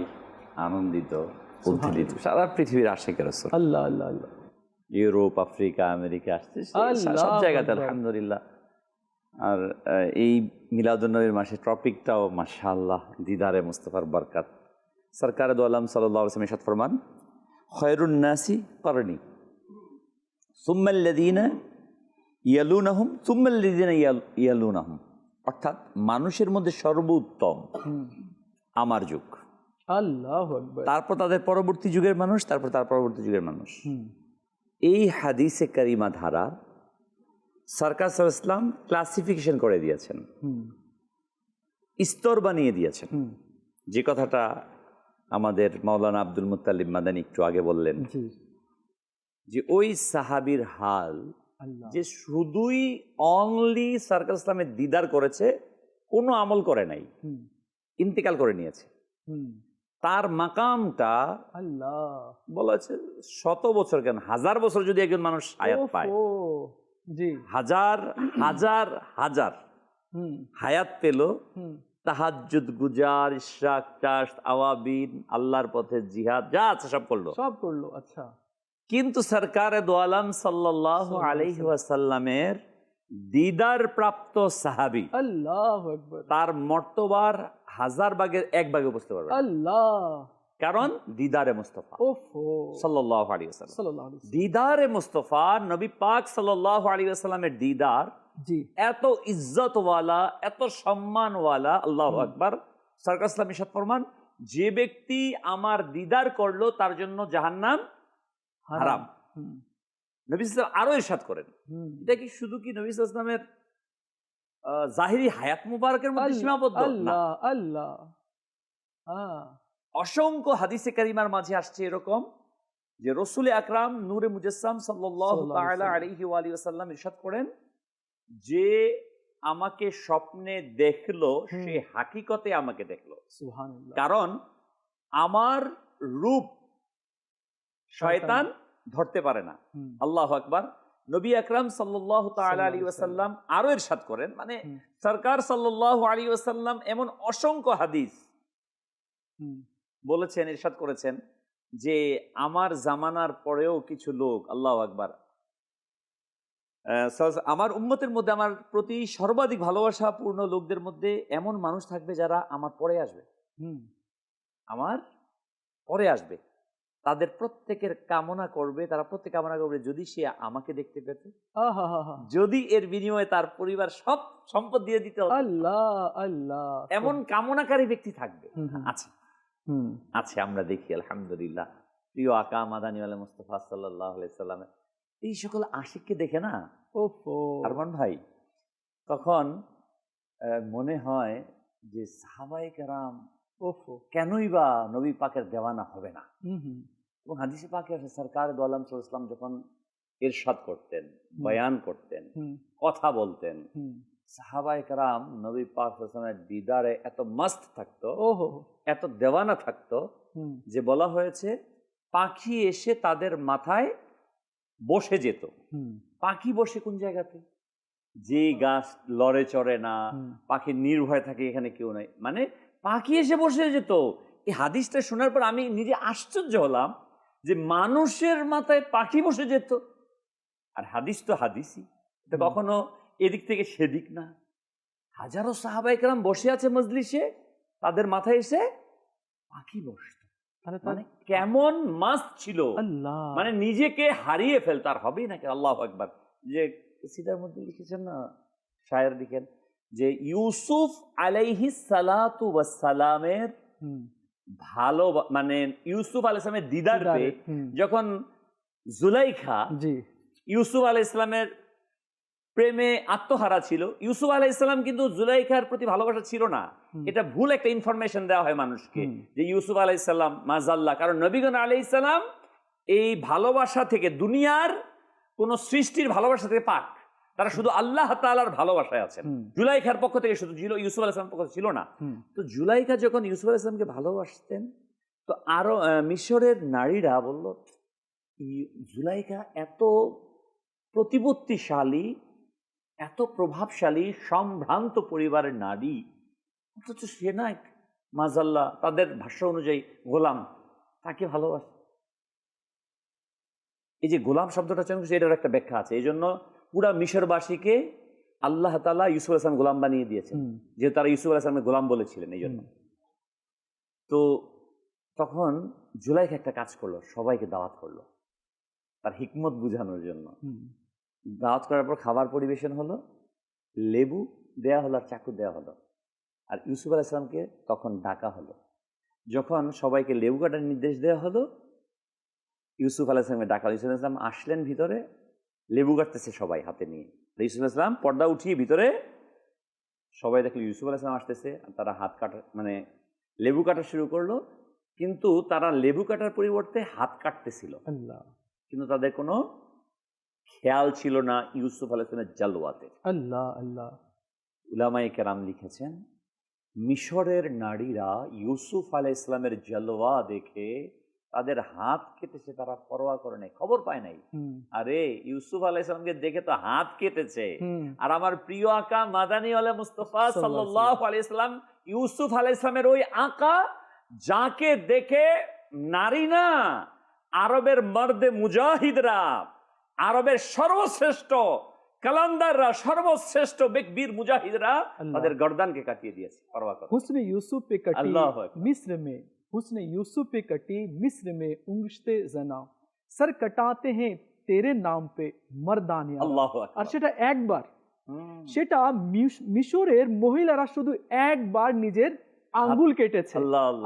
আনন্দিত, উদ্দীপিত, সারা পৃথিবীর আশিক রাসূল, আল্লাহ আল্লাহ আল্লাহ, ইউরোপ, আফ্রিকা, আমেরিকা আসছে সব জায়গাতে আলহামদুলিল্লাহ। আর এই মিলাদুন্নবীর মাসে টপিকটাও মাশাআল্লাহ দিদারে মুস্তাফার বরকত। সরকার দু আলম সাল্লাল্লাহু আলাইহি ওয়াসাল্লাম ইরশাদ ফরমান, খায়রুন নাসি করনি সুম্মাল্লাযীনা ইয়ালুনাহুম সুম্মাল্লাযীনা ইয়ালুনাহুম, অর্থাৎ মানুষের মধ্যে সর্বোত্তম আমার যুগ, আল্লাহু আকবার, তারপর তাদের পরবর্তী যুগের মানুষ, তারপর তার পরবর্তী যুগের মানুষ। এই হাদিসে কারিমা ধারা সরকার সাল্লাল্লাহু আলাইহি ওয়াসাল্লাম ক্লাসিফিকেশন করে দিয়েছেন, স্তর বানিয়ে দিয়েছেন। যে কথাটা আমাদের মাওলানা আব্দুল মুত্তালিব মাদানী একটু আগে বললেন, যে ওই সাহাবীর হাল যে শুধুই অনলি সরকার ইসলামের দিদার করেছে, কোনো আমল করে নাই, ইন্তেকাল করে নিয়েছে। তার মাকামটা আল্লাহ বলা হচ্ছে 100 বছর কেন 1000 বছর যদি একজন মানুষ হায়াত পায়, জি হাজার হাজার হাজার হায়াত পেল, তাহাজ্জুদ গুজার, ইশরাক, চাশত, আওয়াবিন, আল্লাহর পথে জিহাদ যা আছে সব করলো। আচ্ছা, কিন্তু সরকারে দো আলম সাল্লাল্লাহু আলাইহি ওয়াসাল্লামের দিদার প্রাপ্ত সাহাবী, আল্লাহু আকবার, তার মর্তবার 1000 ভাগের 1 ভাগে বুঝতে পারবে আল্লাহ, কারণ দিদারে মুস্তাফা সাল্লাল্লাহু আলাইহি ওয়াসাল্লাম, দিদারে মুস্তাফা নবী পাক সাল্লাল্লাহু আলাইহি ওয়াসাল্লামের দিদার জি এত ইজ্জতওয়ালা, এত সম্মানওয়ালা। আল্লাহু আকবার। সরকার ইসলাম ইরশাদ ফরমান, যে ব্যক্তি আমার দিদার করলো তার জন্য জাহান্নাম হারাম। নবী সাল্লাল্লাহু আরো ইরশাদ করেন, এটা কি শুধু কি নবী সাল্লাল্লাহু আলাইহি ওয়াসাল্লামের জাহিরি হায়াত মুবারকের মধ্যে সীমাবদ্ধ না, আল্লাহ অসংখ্য হাদিসে কারিমার মাঝে আসছে এরকম যে রসুল আকরাম নূরে মুজাসসাম সাল্লাল্লাহু তাআলা আলাইহি ওয়া আলিহি ওয়াসাল্লাম ইরশাদ করেন, যে আমাকে স্বপ্নে দেখলো সে হাকিকতে আমাকে দেখলো। সুবহানাল্লাহ। কারণ আমার রূপ শয়তান ধরতে পারে না। আল্লাহু আকবার। নবী আকরাম সাল্লাল্লাহু তাআলা আলাইহি ওয়াসাল্লাম আরো ইরশাদ করেন, মানে সরকার সাল্লাল্লাহু আলাইহি ওয়াসাল্লাম এমন অসংখ্য হাদিস বলেছেন, ইরশাদ করেছেন যে আমার জামানার পরেও কিছু লোক, আল্লাহু আকবার, আমার উম্মতের মধ্যে আমার প্রতি সর্বাধিক ভালোবাসা পূর্ণ লোকদের মধ্যে এমন মানুষ থাকবে যারা আমার পরে আসবে, আমার পরে আসবে। তাদের প্রত্যেকের কামনা করবে, তারা প্রত্যেক কামনা করবে যদি সে আমাকে দেখতে পেত, যদি এর বিনিময়ে তার পরিবার সব সম্পদ দিয়ে দিতে হতো। আল্লাহ আল্লাহ, এমন কামনাকারী ব্যক্তি থাকবে। আচ্ছা, আছে, আমরা দেখি আলহামদুলিল্লাহ প্রিয় আকা মাদানী ওয়ালা মুস্তাফা সাল্লাল্লাহু আলাইহি সাল্লামের এই সকল আশিককে দেখে না আরমান ভাই, তখন মনে হয় যে সাহাবায়ে কেরাম কেনই বা নবী পাকের দেওয়ানা হবে না। এবং হাদিসে পাকে আছে সরকার দো আলম সাল্লাল্লাহু আলাইহি ওয়াসাল্লাম যখন ইরশাদ করতেন, বয়ান করতেন, কথা বলতেন, সাহাবায়ে কেরাম নবী পাক সাল্লাল্লাহু আলাইহি ওয়াসাল্লামের দিদারে এত মস্ত থাকতো, এত দেওয়ানা থাকতো যে বলা হয়েছে পাখি এসে তাদের মাথায় বসে যেত। পাখি বসে কোন জায়গাতে? যে গাছ লড়ে চড়ে না, পাখি নির্ভয় থাকে, এখানে কেউ নাই, মানে পাখি এসে বসে যেত। এই হাদিসটা শোনার পর আমি নিজে আশ্চর্য হলাম যে মানুষের মাথায় পাখি বসে যেত। আর হাদিস তো হাদিসই, এটা কখনো এদিক থেকে সেদিক না। হাজারো সাহাবায়ে কেরাম বসে আছে মজলিসে, তাদের মাথায় এসে পাখি বসত। মানে কেমন মাস্ত ছিল, আল্লাহ, মানে নিজেকে হারিয়ে ফেলতো। আর হবেই নাকি, আল্লাহু আকবার। যে সিদার মধ্যে লিখেছেন না, শায়ের লিখেন যে ইউসুফ আলাইহিস সালাতু ওয়াস সালামের ভালো, মানে ইউসুফ আলাইহিস সালামের দিদার পেয়ে যখন জুলাইখা ইউসুফ আলাইহিস সালামের প্রেমে আত্মহারা ছিল, ইউসুফ আলাইহিস সালাম কিন্তু জুলাইখার প্রতি ভালোবাসা ছিল না। এটা ভুল একটা ইনফরমেশন দেওয়া হয় মানুষকে যে ইউসুফ আলাইহিস সালাম মাজাল্লাহ। কারণ নবীগণ আলাইহিস সালাম এই ভালোবাসা থেকে, দুনিয়ার কোন সৃষ্টির ভালোবাসা থেকে পাক। তারা শুধু আল্লাহ তাআলার ভালোবাসায় আছেন। জুলাইখার পক্ষ থেকে শুধু ছিল, ইউসুফ আলাইহিস সালামের পক্ষ থেকে ছিল না। তো জুলাইখা যখন ইউসুফ আলাইহিস সালামকে ভালোবাসতেন, তো আরো মিশরের নারীরা বলল, জুলাইখা এত প্রতিপত্তিশালী, এত প্রভাবশালী, সম্ভ্রান্ত পরিবারের নারী, অথচ সে না মাজাল্লাহ, তাদের ভাষ্য অনুযায়ী গোলাম, তাকে ভালোবাসে। এই যে গোলাম শব্দটা এটার একটা ব্যাখ্যা আছে। এই জন্য পুরা মিশরবাসীকে আল্লাহ তাআলা ইউসুফ আলাইহিস সালাম গোলাম বানিয়ে দিয়েছেন, যে তারা ইউসুফ আলাইহিস সালামকে গোলাম বলেছিলেন। এই জন্য তো তখন জুলাইখা একটা কাজ করলো, সবাইকে দাওয়াত করলো তার হিকমত বুঝানোর জন্য। দাওয়াত করার পর খাবার পরিবেশন হলো, লেবু দেয়া হলো আর চাকু দেওয়া হলো। আর ইউসুফ আলাইহিস সালামকে তখন ডাকা হলো। যখন সবাইকে লেবু কাটার নির্দেশ দেওয়া হলো, ইউসুফ আলাইহিস সালামকে ডাকা। ইউসুফ আলাইহিস সালাম আসলেন ভিতরে, লেবু কাটতেছে সবাই হাতে নিয়ে। ইউসুফ আলাইহিস সালাম পর্দা উঠিয়ে ভিতরে, সবাই দেখলো ইউসুফ আলাইহিস সালাম আসতেছে, আর তারা হাত কাটা, মানে লেবু কাটা শুরু করলো। কিন্তু তারা লেবু কাটার পরিবর্তে হাত কাটতেছিল, কিন্তু তাদের কোনো খেয়াল ছিল না ইউসুফ আলাইহিস সালামের জালওয়াতে। আল্লাহ আল্লাহ। উলামায়ে কেরাম লিখেছেন, মিশরের নারীরা ইউসুফ আলাইহিস সালামের জালওয়া দেখে তাদের হাত কেটেছে, তারা পরোয়া করে নাই, খবর পায় নাই। আরে ইউসুফ আলাইহিস সালামকে দেখে তো হাত কেটেছে। আর আমার প্রিয় আকা মাদানী ওয়ালা মুস্তাফা সাল্লাল্লাহু আলাইহি সাল্লাম, ইউসুফ আলাইহিস সালামের ওই আকা, যাকে দেখে নারী না, আরবের মর্দে মুজাহিদরা, আরবের সর্বশ্রেষ্ঠ কালান্দাররা, সর্বশ্রেষ্ঠ বীর মুজাহিদরা তাদের গর্দানকে কাটিয়ে দিয়েছে, পরোয়া করে। हुस्न यूसुफ पे कटी मिस्र में, हुस्न यूसुफ पे कटी मिस्र में उंगश्ते जना, सर कटाते हैं तेरे नाम पे मर्दानिया। আল্লাহু আকবার। আর সেটা একবার, সেটা মিশরের মহিলারা শুধু একবার নিজের আঙ্গুল কেটেছে।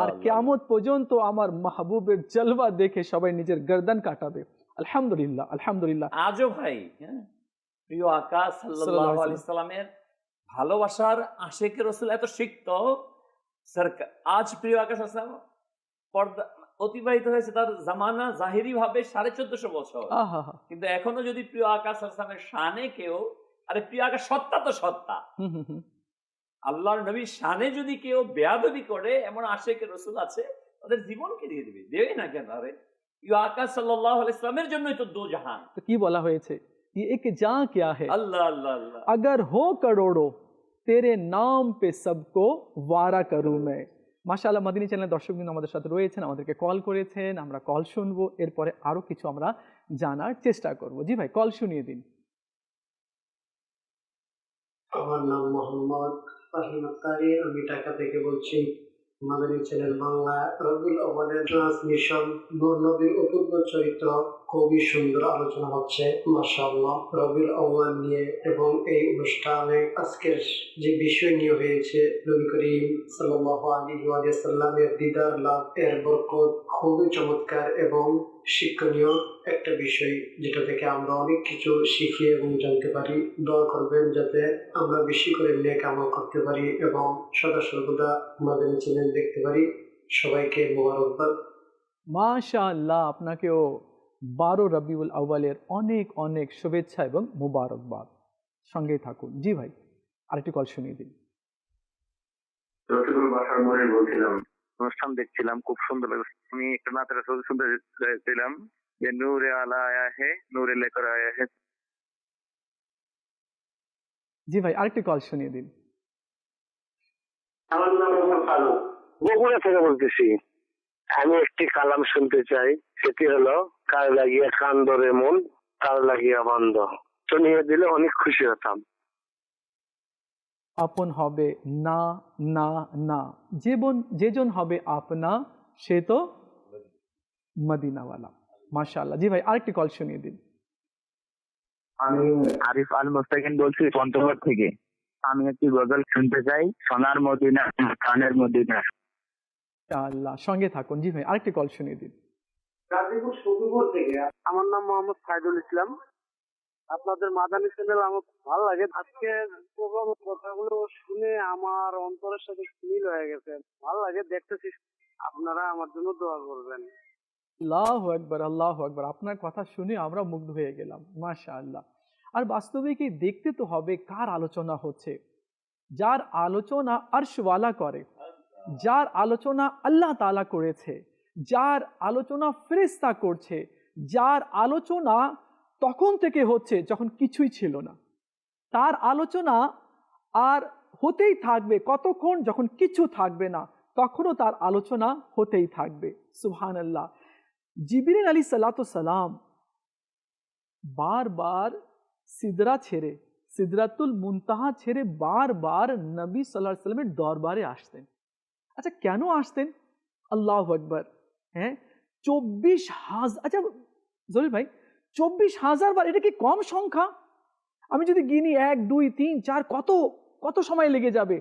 আর কিয়ামত পর্যন্ত আমার মাহবুবের জলওয়া দেখে সবাই নিজের গর্দান কাটাবে। আলহামদুলিল্লাহ, আলহামদুলিল্লাহ। আজও ভাই, প্রিয় আকা সাল্লাল্লাহু আলাইহি সাল্লামের ভালোবাসার আশিকে রাসূল এত সিক্ত। আজ প্রিয় আকা সাল্লাল্লাহু আলাইহি সাল্লাম পর্দা অতিবাহিত হয়েছে তার জামানা জাহিরি ভাবে 1450 বছর, কিন্তু এখনো যদি প্রিয় আকা সাল্লাল্লাহু আলাইহি সাল্লামের শানে কেউ, আরে প্রিয় আকা সত্তা তো সত্তা, আল্লাহর নবীর শানে যদি কেউ বেয়াদবি করে, এমন আশিকে রাসূল আছে, তাদের জীবনকে দিয়ে দিবে, দেবে না কেন? আরে প্রিয় আকা সাল্লাল্লাহু আলাইহি সাল্লামের জন্যই তো দো জাহান। তো কি বলা হয়েছে, ये एक जान क्या है, अल्लाह अल्लाह अल्लाह, अगर हो करोड़ों तेरे नाम पे सबको वारा करूं मैं। মাশাআল্লাহ, মাদিনী চ্যানেলের দর্শকবৃন্দ আমাদের সাথে রয়েছেন, আমাদেরকে কল করেছেন, আমরা কল শুনবো, এরপরে আরো কিছু আমরা জানার চেষ্টা করব। জি ভাই, কল শুনিয়ে দিন। আমার নাম মোহাম্মদ ফাহিম আক্তারি, আমি ঢাকা থেকে বলছি। মাদানী চ্যানেল বাংলা রবিউল আউয়ালের ট্রান্সমিশন, নূর নবীর অপূর্ব চরিত্র, খুবই সুন্দর আলোচনা হচ্ছে মাশাআল্লাহ রবিউল আউয়াল নিয়ে। এবং এই অনুষ্ঠানে আজকের যে বিষয় নিয়ে হয়েছে, নবী করিম সাল্লাল্লাহু আলাইহি ওয়াসাল্লামের দিদার লাভ, এর বরকত, খুবই চমৎকার এবং শিক্ষণীয় একটা বিষয়, যেটা থেকে আমরা অনেক কিছু শিখি এবং জানতে পারি। দোয়া করবেন যাতে আমরা বেশি করে নেক আমল করতে পারি এবং সদা সর্বদা মাদানী চ্যানেল দেখতে পারি। সবাইকে মোবারকবাদ। মাশাআল্লাহ, আপনাকেও 12 রবিউল আউয়ালের অনেক অনেক শুভেচ্ছা এবং মোবারকবাদ। সঙ্গেই থাকুন। জি ভাই, আরেকটি কল শুনিয়ে দিন। রফিকুল বাসার মনির বলছিলাম, অনুষ্ঠান দেখছিলাম, খুব সুন্দর লাগছে। আমি একটা নাতের শুনতে চাইছিলাম যে নূরে আলা আয়া হে, নূরে লেকর আয়া হে। জি ভাই, আরেকটি কল শুনিয়ে দিন। আমার নাম ফারুক, বগুড়া থেকে বলতেছি। আমি একটি কালাম শুনতে চাই, সেটি হলো কার লাগিয়া কান ধরে মন, কার লাগিয়া বান্ধ। নিয়ে দিলে অনেক খুশি হতাম। আপন হবে না না না, যেজন হবে আপনা সে তো মদিনাওয়ালা। মাশাআল্লাহ। জি ভাই, আরেকটি কল শুনিয়ে দিন। আমি আরিফ আল মোস্তাকিন বলছি পঞ্চগড় থেকে। আমি একটি গজল শুনতে চাই, সোনার মদিনা কানের মদিনা। আল্লাহ, সঙ্গে থাকুন। জি ভাই, আরেকটি কল শুনিয়ে দিন। গাজীপুর সখীপুর থেকে। আমার নাম মোহাম্মদ সাইদুল ইসলাম। আপনাদের মাদানী চ্যানেল আমার খুব ভালো লাগে। আজকের প্রোগ্রামের কথাগুলো শুনে আমার অন্তরের সাথে মিল হয়ে গেছে। ভালো লাগে, দেখতেছি। আপনারা আমার জন্য দোয়া করবেন। আল্লাহু আকবার, আল্লাহু আকবার। আপনার কথা শুনে আমরা মুগ্ধ হয়ে গেলাম। মাশাআল্লাহ। আর বাস্তবে কি দেখতে তো হবে কার আলোচনা হচ্ছে। যার আলোচনা আরশওয়ালা করে, যার আলোচনা আল্লাহ তাআলা করেছে, যার আলোচনা ফেরেশতা করছে, যার আলোচনা তখন থেকে হচ্ছে যখন কিছুই ছিল না, তার আলোচনা আর হতেই থাকবে কতক্ষণ, যখন কিছু থাকবে না তখনও তার আলোচনা হতেই থাকবে। সুবহানাল্লাহ। জিবরিল আলাইহিস সালাতু সালাম বারবার সিদরা ছেড়ে, সিদরাতুল মুনতাহা ছেড়ে বারবার নবী সাল্লাল্লাহু আলাইহি ওয়াসাল্লামের দরবারে আসতেন। আচ্ছা, কেন আসতেন? আল্লাহু আকবার। হ্যাঁ, 24,000। আচ্ছা জলিল ভাই, 24,000 বার, এটা কি কম সংখ্যা? আমি যদি গিনি 1 2 3 4, কত সময় লেগে যাবে?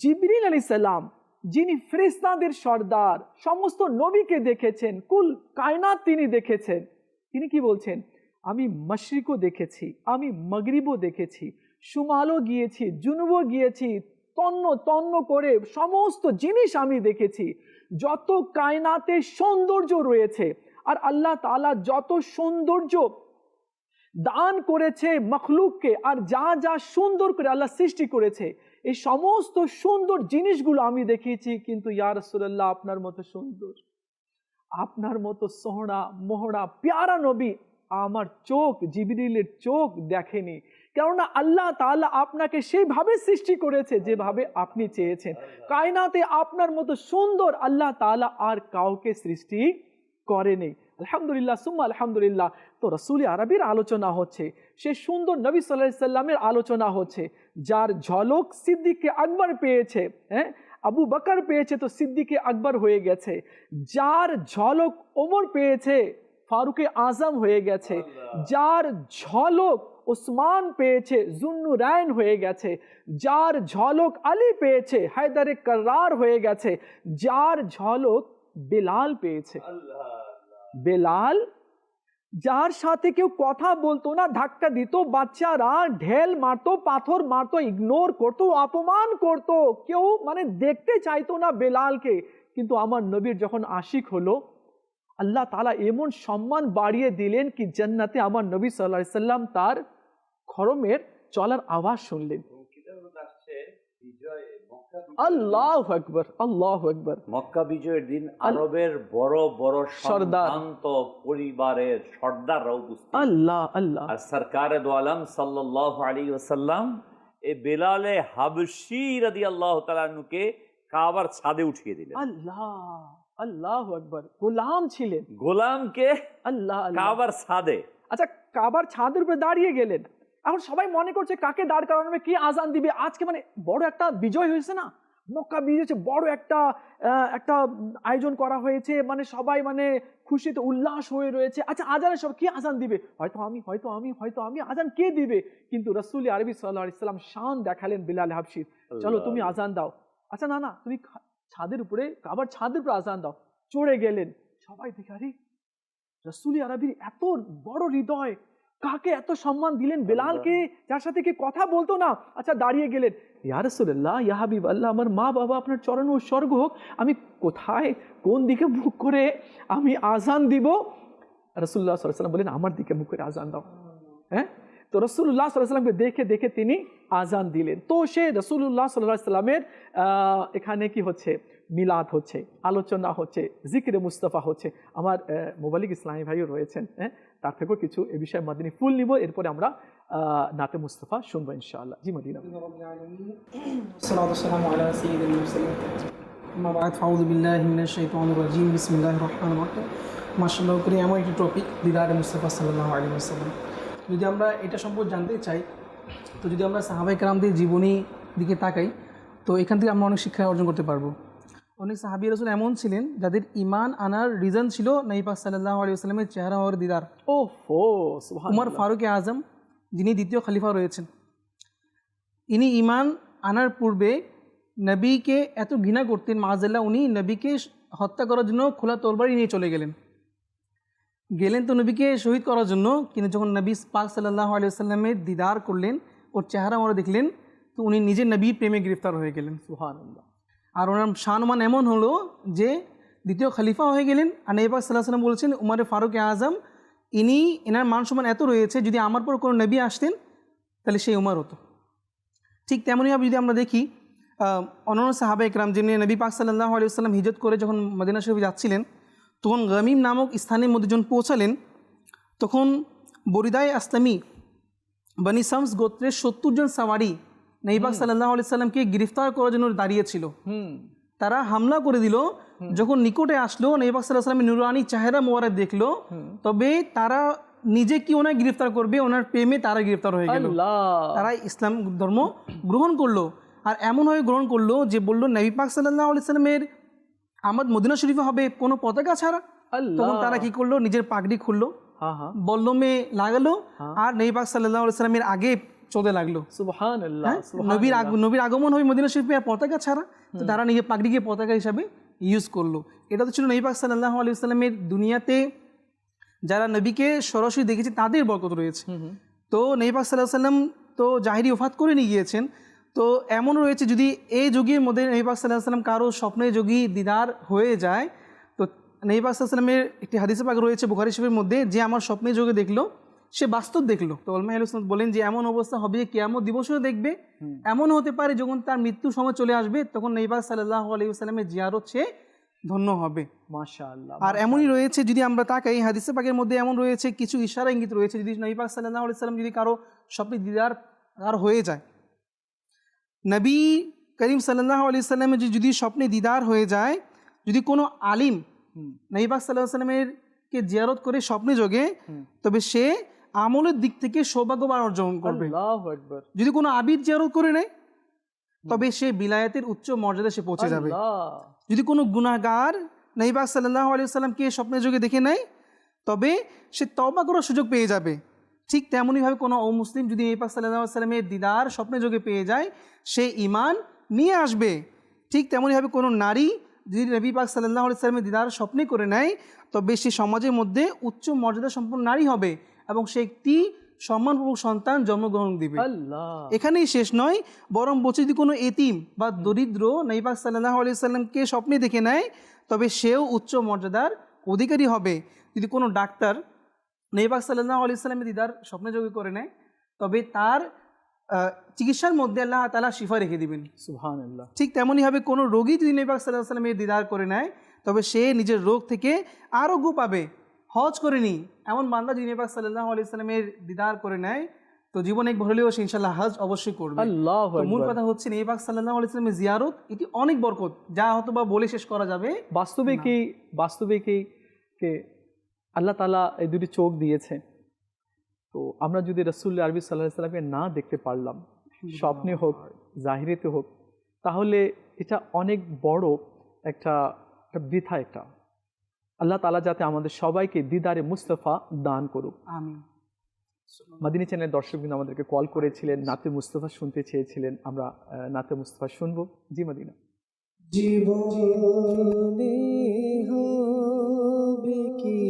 জিবরিল আলাইহিস সালাম, যিনি ফেরেশতাদের সর্দার, সমস্ত নবীকে দেখেছেন, কুল কায়নাত তিনি দেখেছেন, তিনি কি বলছেন? আমি মাশরিকও দেখেছি, আমি মাগরিবও দেখেছি, শুমালও গিয়েছি, জুনুবও গিয়েছি, তন্ন করে সমস্ত জিনিস আমি দেখেছি। যত কায়নাতে সৌন্দর্য রয়েছে, আর আল্লাহ তাআলা যত সৌন্দর্য দান করেছে মখলুককে, আর যা যা সুন্দর করে আল্লাহ সৃষ্টি করেছে, এই সমস্ত সুন্দর জিনিসগুলো আমি দেখেছি। কিন্তু ইয়া রাসূলুল্লাহ, আপনার মতো সুন্দর, আপনার মতো সোহরা মোহরা প্যারা নবী আমার চোখ, জিবরিলের চোখ দেখেনি। কেননা আল্লাহ তাআলা আপনাকে সেইভাবে সৃষ্টি করেছে যেভাবে আপনি চেয়েছেন। কায়নাতে আপনার মতো সুন্দর আল্লাহ তাআলা আর কাউকে সৃষ্টি করেনি। আলহামদুলিল্লাহ সুম্মা আলহামদুলিল্লাহ। তো রাসূল আরবির আলোচনা হচ্ছে, সে সুন্দর নবী সাল্লাল্লাহু আলাইহি সাল্লামের আলোচনা হচ্ছে, যার ঝলক সিদ্দিকে আকবর পেয়েছে। হ্যাঁ, আবু বকর পেয়েছে তো সিদ্দিকে আকবর হয়ে গেছে। যার ঝলক ওমর পেয়েছে, ফারুকে আজম হয়ে গেছে। যার ঝলক উসমান পেয়েছে, জুন্নুরাইন হয়ে গেছে। যার ঝলক আলী পেয়েছে, হায়দারে কর্রার হয়ে গেছে। যার ঝলক বেলাল পেয়েছে, বেলাল, যার সাথে কেউ কথা বলতো না, ধাক্কা দিত, বাচ্চারা ঢেল মারতো, পাথর মারতো, ইগনোর করতো, অপমান করতো, কেউ মানে দেখতে চাইতো না বেলালকে। কিন্তু আমার নবীর যখন আশিক হলো, আল্লাহ তাআলা এমন সম্মান বাড়িয়ে দিলেন কি জান্নাতে আমার নবী সাল্লাল্লাহু আলাইহি সাল্লাম তার খরমের চলার আওয়াজ শুনলেন। আল্লাহু আকবার, আল্লাহু আকবার। মক্কা বিজয়ের দিন আরবের বড় বড় সম্ভ্রান্ত পরিবারের সর্দাররাও উপস্থিত। আল্লাহ আল্লাহ। আর সরকারে দো আলম সাল্লাল্লাহু আলাইহি ওয়াসাল্লাম এই বেলালে হাবশী রাদিয়াল্লাহু তাআলা আনহুকে কাবার ছাদে উঠিয়ে দিলেন। আল্লাহ, আল্লাহু আকবার। গোলাম ছিলেন, গোলামকে আল্লাহ কাবার ছাদে। আচ্ছা, কাবার ছাদের উপরে দাঁড়িয়ে গেলেন। এখন সবাই মনে করছে কাকে দাঁড় করানো হবে, কি আজান দিবে আজকে। মানে বড় একটা বিজয় হয়েছে না, মক্কা বিজয়, বড় একটা আয়োজন করা হয়েছে, মানে সবাই মানে খুশিতে উল্লাস হয়ে রয়েছে। আচ্ছা, আজানের সব কি আজান দিবে? হয়তো আমি আজান কে দিবে? কিন্তু রাসূল আরবি সাল্লাল্লাহু আলাইহি সাল্লাম শান দেখালেন বিলাল হাবশীর, চলো তুমি আজান দাও। আচ্ছা না তুমি ছাদের উপরে, কাবার ছাদের উপরে আজান দাও। চড়ে গেলেন। সবাই দেখে, আরে রাসূল আরবির এত বড় হৃদয়, কাকে এত সম্মান দিলেন? বেলালকে, যার সাথে কে কথা বলতো না। আচ্ছা, দাঁড়িয়ে গেলেন, ইয়া রাসূলুল্লাহ, ইয়া হাবিবাল্লাহ, আমার মা বাবা আপনার চরণে উৎসর্গ হোক, আমি কোথায়, কোন দিকে মুখ করে আমি আজান দিব? রাসূলুল্লাহ সাল্লাল্লাহু আলাইহি ওয়াসাল্লাম বলেন, আমার দিকে মুখ করে আজান দাও। হ্যাঁ, তো রাসূলুল্লাহ সাল্লাল্লাহু আলাইহি ওয়াসাল্লামকে দেখে দেখে তিনি আজান দিলেন। তো সে রাসূলুল্লাহ সাল্লাল্লাহু আলাইহি ওয়াসাল্লামের এখানে কি হচ্ছে, মিলাদ হচ্ছে, আলোচনা হচ্ছে, জিকিরে মুস্তাফা হচ্ছে। আমার মোবালিক ইসলামী ভাইও রয়েছেন, হ্যাঁ, তার থেকেও কিছু এ বিষয়ে মাদিনী ফুল নিব, এরপরে আমরা নাতে মুস্তাফা শুনবো ইনশাআল্লাহ। জি মদিনা। আসসালাতু ওয়াসসালামু আলা সাইয়্যিদিল মুরসালিন। আম্মা বা'দ, ফাউযু বিল্লাহি মিনাশ শাইতানির রাজীম। বিসমিল্লাহির রহমানির রহিম। মাশাআল্লাহ করে এমন একটি টপিক, দিদারে মুস্তাফা সাল্লাল্লাহু আলাইহি ওয়াসাল্লাম। যদি আমরা এটা সম্পর্কে জানতে চাই, তো যদি আমরা সাহাবায়ে কেরামদের জীবনী দিকে তাকাই, তো এখান থেকে আমরা অনেক শিক্ষা অর্জন করতে পারবো। অনেক সাহাবী রাসূল এমন ছিলেন যাদের ঈমান আনার রিজন ছিল নবী পাক সাল্লাল্লাহু আলাইহি ওয়াসাল্লামের চেহারা আর দিদার। উমর ফারুক আজম, যিনি দ্বিতীয় খলিফা রয়েছেন, ইনি ঈমান আনার পূর্বে নবীকে এত ঘৃণা করতেন, মাআযাল্লাহ উনি নবীকে হত্যা করার জন্য খোলা তরবারি নিয়ে চলে গেলেন তো নবীকে শহীদ করার জন্য। কিন্তু যখন নবী পাক সাল্লাল্লাহু আলাইহি ওয়াসাল্লামের দিদার করলেন, ওর চেহারা ওরা দেখলেন, তো উনি নিজে নবীর প্রেমে গ্রেফতার হয়ে গেলেন। সুবহানাল্লাহ। আর ওনার শানমান এমন হলো যে দ্বিতীয় খলিফা হয়ে গেলেন। আর নবী পাক সাল্লাল্লাহু আলাইহি ওয়াসাল্লাম বলেছেন, উমর ফারুক আজম এনার মান সম্মান এত রয়েছে, যদি আমার পর কোনো নবী আসতেন তাহলে সেই উমর হতো। ঠিক তেমনইভাবে যদি আমরা দেখি অন্যান্য সাহাবা একরাম, যিনি নবী পাক সাল্লাল্লাহু আলাইহি ওয়াসাল্লাম হিজরত করে যখন মদিনা শরীফে যাচ্ছিলেন, তখন গামিম নামক স্থানের মধ্যে যখন পৌঁছালেন, তখন বরিদায়ে আসলামী বনি শামস গোত্রের 70 জন সাওয়ারি নবী পাক সাল্লাল্লাহু আলাইহি ওয়াসাল্লামকে গ্রেফতার করার জন্য দাঁড়িয়েছিল। তারা হামলা করে দিল। যখন নিকটে আসলো, নবী পাক সাল্লাল্লাহু আলাইহি ওয়াসাল্লামের নুরানি চেহারা মোবারক দেখলো, তবে তারা নিজে কি ওনার গ্রেফতার করবে, ওনার প্রেমে তারা গ্রেফতার হয়ে গেল। তারা ইসলাম ধর্ম গ্রহণ করলো। আর এমনভাবে গ্রহণ করলো যে বললো নবী পাক সাল্লাল্লাহু আলাইহি ওয়াসাল্লামের আমদ মদিনা শরীফে হবে কোনো পতাকা ছাড়া। তখন তারা কি করলো, নিজের পাগড়ি খুললো, বল্লমে লাগালো, আর নবী পাক সাল্লাল্লাহু আলাইহি ওয়াসাল্লামের আগে চলতে লাগলো। সুবহানাল্লাহ। নবীর আগমন হবে মদিনা শরীফে আর পতাকা ছাড়া, তো তারা নিজের পাগড়িকে পতাকা হিসাবে ইউজ করলো। এটা তো ছিল নবী পাক সাল্লাল্লাহু আলাইহি ওয়াসাল্লামের দুনিয়াতে যারা নবীকে সরাসরি দেখেছে তাদের বরকত রয়েছে। তো নবী পাক সাল্লাল্লাহু আলাইহি ওয়াসাল্লাম তো জাহিরি ওফাত করে নিয়ে গিয়েছেন। তো এমন রয়েছে, যদি এই যুগের মধ্যে নবী পাক সাল্লাল্লাহু আলাইহি ওয়াসাল্লাম কারো স্বপ্নে যোগী দিদার হয়ে যায়, তো নবী পাক সাল্লাল্লাহু আলাইহি ওয়াসাল্লামের একটি হাদিসে পাক রয়েছে বুখারী শরীফের মধ্যে, যে আমার স্বপ্নে যোগে দেখলো সে বাস্তব দেখলো। তো উলামা আহলে সুন্নাত বলেন যে এমন অবস্থা হবে যে কিয়ামত দিবসেও দেখবে। এমন হতে পারে যখন তার মৃত্যুর সময় চলে আসবে, তখন নবী পাক সাল্লাল্লাহু আলাইহি ওয়াসাল্লামের জিয়ারত সে ধন্য হবে। মাশাআল্লাহ। আর এমনই রয়েছে, যদি আমরা তাকাই হাদিসে পাকের মধ্যে এমন রয়েছে, কিছু ইশারা ইঙ্গিত রয়েছে, যদি নবী পাক সাল্লাল্লাহু আলাইহি ওয়াসাল্লাম যদি কারো স্বপ্নে দিদার আর হয়ে যায়, নবী করিম সাল্লাল্লাহু আলাইহি ওয়াসাল্লামের যদি স্বপ্নে দিদার হয়ে যায়, যদি কোনো আলিম নবী পাক সাল্লাল্লাহু আলাইহি ওয়াসাল্লামের কে জিয়ারত করে স্বপ্নে যোগে, তবে সে আমলের দিক থেকে সৌভাগ্যবান অর্জন করবে। আল্লাহু আকবার। যদি কোনো আবিদ জিয়ারত করে নেয়, তবে সে বিলায়াতের উচ্চ মর্যাদা সে পৌঁছে যাবে। যদি কোনো গুনাহগার নবী পাক সাল্লাল্লাহু আলাইহি ওয়াসাল্লামকে স্বপ্নে যোগে দেখে নেয়, তবে সে তওবা করার সুযোগ পেয়ে যাবে। ঠিক তেমনইভাবে কোনো অমুসলিম যদি নবী পাক সাল্লাল্লাহু আলাইহি ওয়াসাল্লামের দিদার স্বপ্নে যোগে পেয়ে যায়, সে ঈমান নিয়ে আসবে। ঠিক তেমনইভাবে কোনো নারী যদি নবী পাক সাল্লাল্লাহু আলাইহি ওয়াসাল্লামের দিদার স্বপ্নে করে নেয়, তবে সে সমাজের মধ্যে উচ্চ মর্যাদা সম্পন্ন নারী হবে এবং সে একটি সম্মানপূর্বক সন্তান জন্মগ্রহণ দিবে। এখানেই শেষ নয়, বরং বলছে যদি কোনো এতিম বা দরিদ্র নবী পাক সাল্লাল্লাহু আলাইহি ওয়াসাল্লামকে স্বপ্নে দেখে নেয়, তবে সেও উচ্চ মর্যাদার অধিকারী হবে। যদি কোনো ডাক্তার নবী পাক সাল্লাল্লাহু আলাইহি ওয়াসাল্লামের দিদার স্বপ্নে যোগে করে নেয়, তবে তার চিকিৎসার মধ্যে আল্লাহ তাআলা শিফা রেখে দিবেন। সুবহানাল্লাহ। ঠিক তেমনইভাবে কোনো রোগী যদি নবী পাক সাল্লাল্লাহু আলাইহি ওয়াসাল্লামের দিদার করে নেয়, তবে সে নিজের রোগ থেকে আরোগ্য পাবে। হজ করেনি এমন বান্দা যদি নবী পাক সাল্লাল্লাহু আলাইহি ওয়াসাল্লামের দিদার করে নেয়, তো জীবনে একবার হলেও সে ইনশাআল্লাহ হজ অবশ্যই করবে। আল্লাহু আকবার। মূল কথা হচ্ছে নবী পাক সাল্লাল্লাহু আলাইহি ওয়াসাল্লামের জিয়ারত এটি অনেক বরকত, যা হয়তো বা বলে শেষ করা যাবে। বাস্তবে কি আল্লাহ তাআলা এই দুটি চোখ দিয়েছে, তো আমরা যদি রাসূল আরবি সাল্লাল্লাহু আলাইহি ওয়াসাল্লামকে না দেখতে পারলাম, স্বপ্নে হোক জাহিরিতে হোক, তাহলে এটা অনেক বড় একটা বৃথা। একটা আল্লাহ তাআলা যাতে আমাদের সবাইকে দিদারে মুস্তাফা দান করুক, আমিন। মাদিনী চ্যানেলের দর্শকবৃন্দ আমাদেরকে কল করেছিলেন, নাতে মুস্তাফা শুনতে চেয়েছিলেন। আমরা নাতে মুস্তাফা শুনবো। জি মাদিনা। জীবনে হবে কি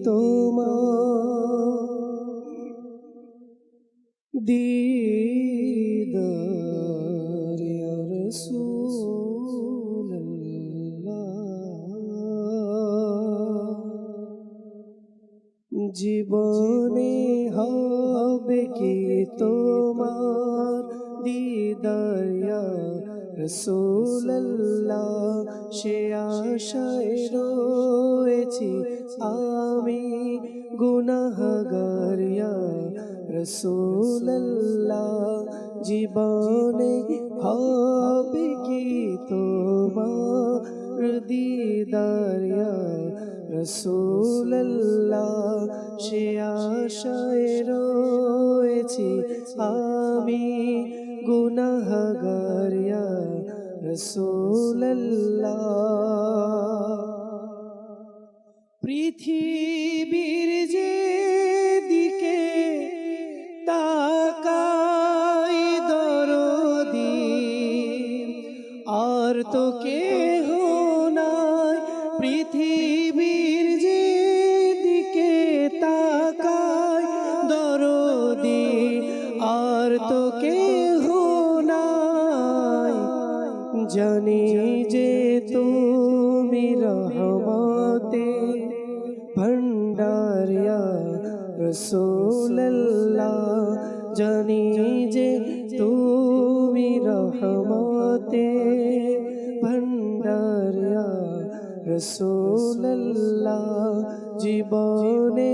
তোমার দিদার ইয়া রাসূলুল্লাহ, জীবনে হবে কি তোমার দিদার ইয়া রাসূলুল্লাহ, সে আশায় রয়েছি আমি গুনাহগার ইয়া রাসূলুল্লাহ, জীবনে হবে কি তোমার দিদার ইয়া রসুল্লাহ সে আশায় রয়েছি আমি গুনাহগার ইয়া রসুল্লাহ। পৃথিবীর যে দিকে তাকাই দরদি আর তো কেহ নাই, পৃথিবীর যে দিকে তাকাই দরদি আর তো কেহ নাই, জানি যে তুমি রহমতে ভণ্ডার ইয়া রসুল্লাহ, জানি যে তুমি রহমতে ভণ্ডার ইয়া রসুল্লাহ। জীবনে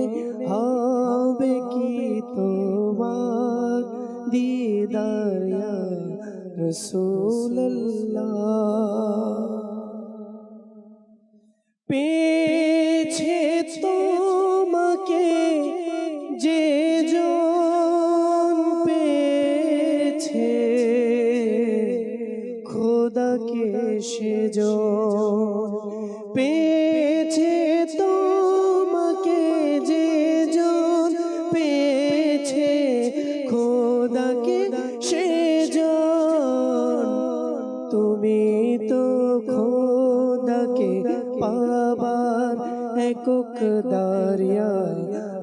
হবে কি তোমার দিদার ইয়া রসুল্লাহ। পেয়েছে তোমাকে যে জন পেয়েছে, খোদাকে সে জন পেয়েছে, তোমাকে যে জন পেয়েছে, খোদাকে সে জন। তুমি তো খোদাকে পাবার একক দারিয়া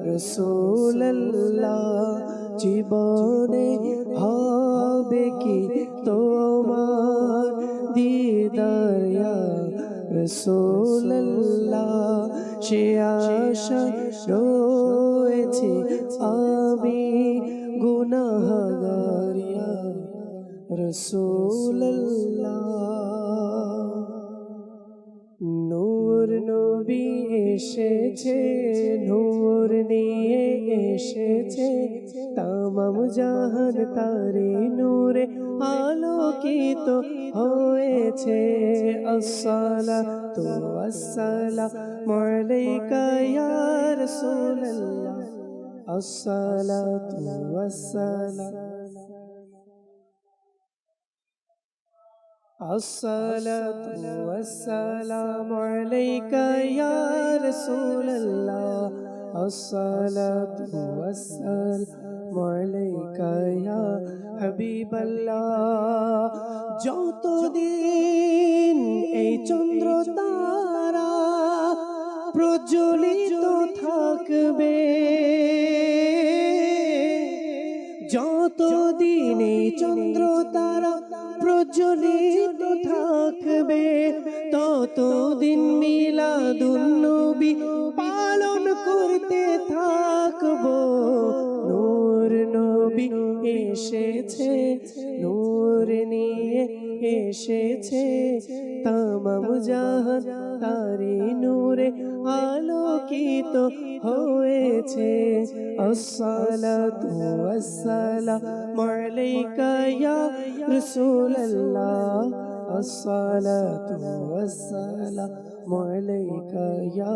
রসুল্লাহ। জীবনে হবে কি তোমার দিদার ইয়া রসুল্লাহ, সে আশা রয়েছে আমি গুনাহগার ইয়া রসুল্লাহ। নূর নবী এসেছে, নূর নিয়ে এসেছে, তামাম জাহান তারে নূরে আলোকিত হয়েছে। আসসালাতু ওয়াসসালামু আলাইকা ইয়া রাসূলুল্লাহ, আসসালাতু ওয়াসসালাম, আসসালাতু ওয়াসসালামু আলাইকা ইয়া রাসূলুল্লাহ, আসসালাতু ওয়াসসালামু আলাইকা ইয়া হাবিবাল্লাহ। যতদিন এই চন্দ্র তারা প্রজ্বলিত থাকবে, যতদিন এই চন্দ্র তারা প্রজ্বলিত থাকবে, ততদিন মিলাদুন নবী পালন করতে থাকবো। নূর নবী এসেছে, নূর নিয়ে এসেছে, তামাম জাহান তারি নূরে আলোকিত হয়েছে। আসসালাতু ওয়াসসালামু আলাইকা ইয়া রাসূলুল্লাহ, আসসালাতু ওয়াসসালামু আলাইকা ইয়া